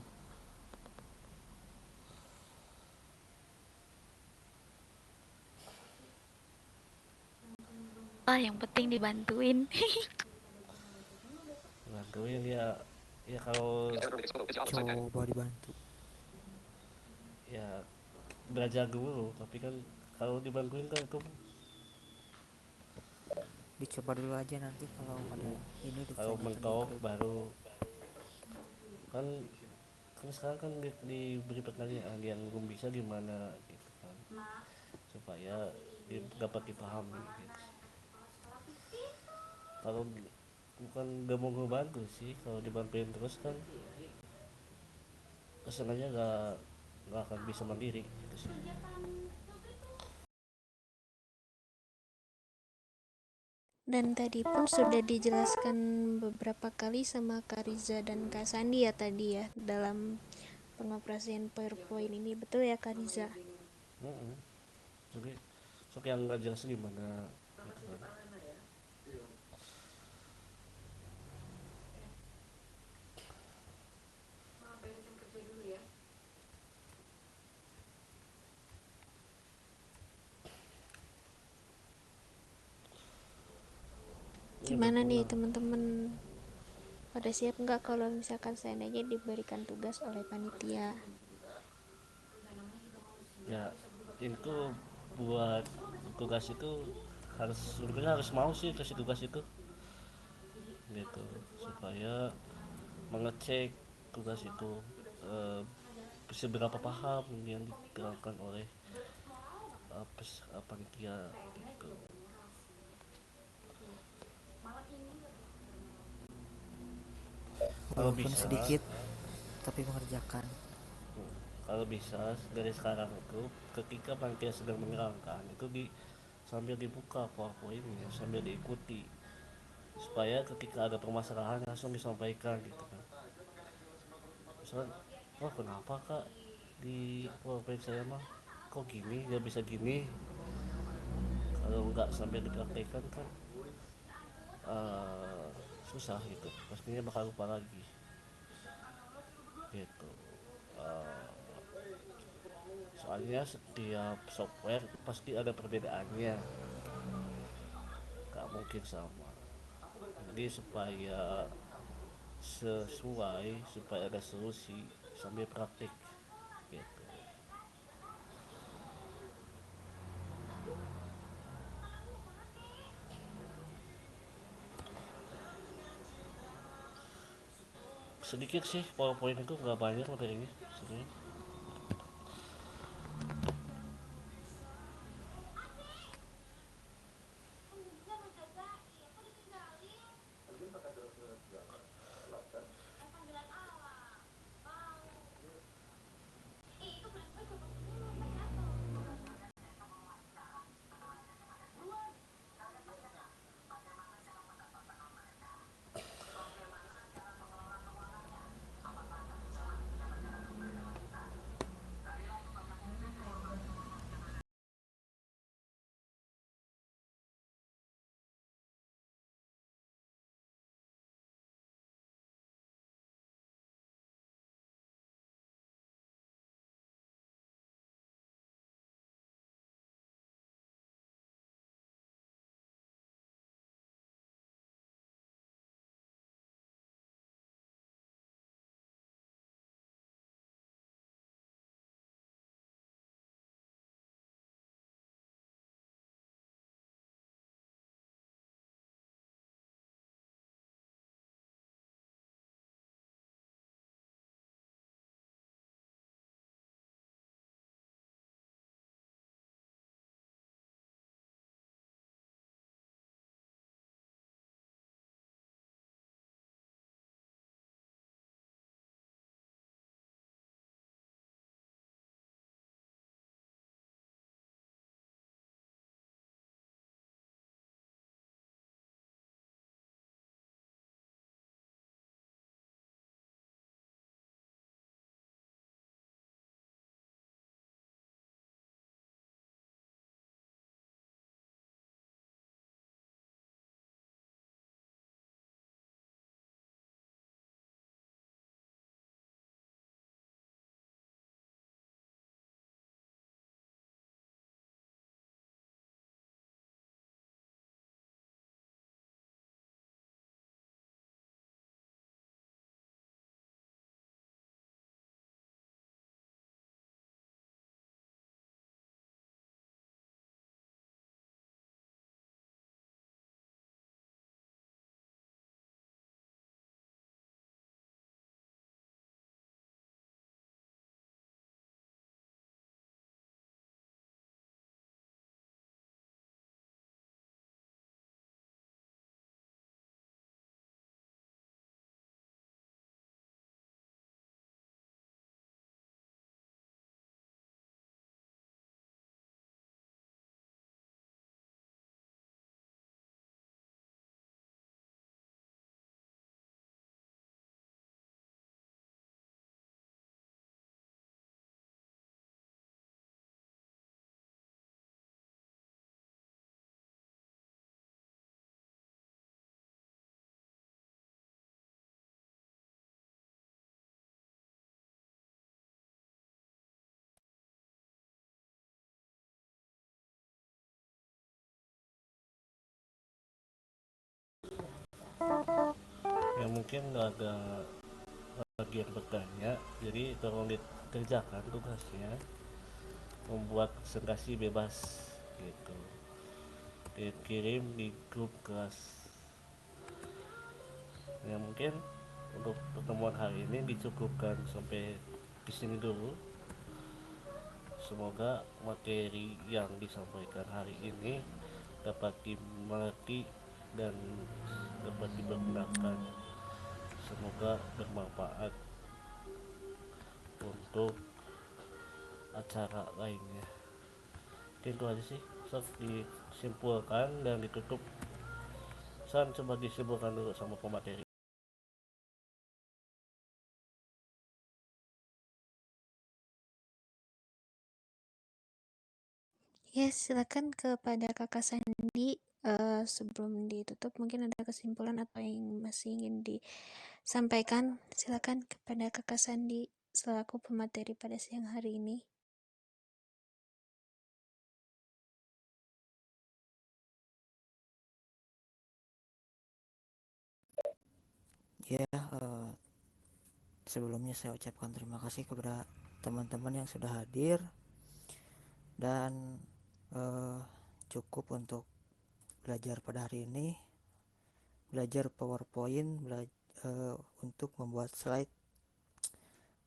Yang penting dibantuin. Bantuin ya, ya kalau Coba dibantu. ya belajar dulu, tapi kan kalau dibantuin kan itu, Dicoba dulu aja, nanti kalau ada ini kalau ditanyakan di mentok grup. baru kan, sekarang kan diberi pertanyaan yang belum bisa gimana gitu kan, supaya dapat dipahami gitu. Kalau bukan gak mau ngebantu sih, kalau dibantuin terus kan kesannya nggak akan bisa mandiri gitu sih. Dan tadi pun sudah dijelaskan beberapa kali sama Kak Riza dan Kak Sandi ya tadi ya dalam pengoperasian PowerPoint ini, betul ya Kak Riza? Jadi sok yang nggak jelas gimana gitu kan. Ini udah Gimana nih pulang. teman-teman, pada siap nggak kalau misalkan seandainya diberikan tugas oleh panitia? Ya itu buat tugas itu harus, sebenarnya harus mau sih kasih tugas itu gitu, supaya mengecek tugas itu eh, seberapa paham yang diterangkan oleh panitia gitu. Kalau Walaupun bisa, sedikit tapi mengerjakan. kalau bisa dari sekarang itu ketika panitia sedang menerangkan itu sambil dibuka powerpointnya sambil diikuti, supaya ketika ada permasalahan langsung disampaikan gitu kan. Misalnya, wah kenapa kak di powerpoint saya mah kok gini, nggak bisa gini. Kalau nggak sambil dipraktekkan kan uh, susah gitu, pastinya bakal lupa lagi gitu. Uh, Soalnya setiap software pasti ada perbedaannya, nggak mungkin sama. Jadi supaya sesuai, supaya ada solusi sambil praktik gitu. Sedikit sih PowerPoint itu, nggak banyak materinya sebenarnya. yang mungkin ada bagian bertanya, jadi tolong dikerjakan tugasnya, membuat presentasi bebas gitu, dikirim di grup kelas. Ya mungkin untuk pertemuan hari ini dicukupkan sampai di sini dulu. Semoga materi yang disampaikan hari ini dapat dimengerti dan dapat dipergunakan. Semoga bermanfaat untuk acara lainnya. Mungkin itu aja sih. Sok disimpulkan dan ditutup. San, coba disimpulkan dulu sama pemateri. Ya, silakan kepada Kakak Sandi. Sebelum ditutup, mungkin ada kesimpulan atau yang masih ingin disampaikan. Silakan kepada Kakak Sandi selaku pemateri pada siang hari ini. Ya, sebelumnya saya ucapkan terima kasih kepada teman-teman yang sudah hadir dan cukup untuk belajar pada hari ini, belajar PowerPoint, untuk membuat slide,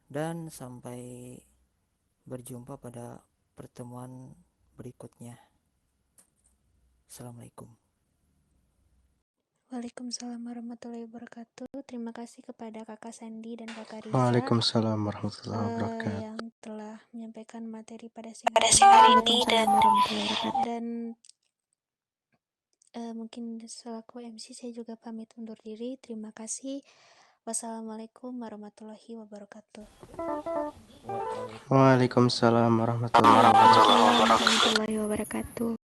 dan sampai berjumpa pada pertemuan berikutnya. Assalamualaikum. Waalaikumsalam warahmatullahi wabarakatuh. Terima kasih kepada Kakak Sandi dan Kakak Riza Waalaikumsalam warahmatullahi wabarakatuh. yang telah menyampaikan materi pada siang hari ini dan mungkin selaku MC saya juga pamit undur diri. Terima kasih. Wassalamualaikum warahmatullahi wabarakatuh. Waalaikumsalam warahmatullahi wabarakatuh. Warahmatullahi wabarakatuh.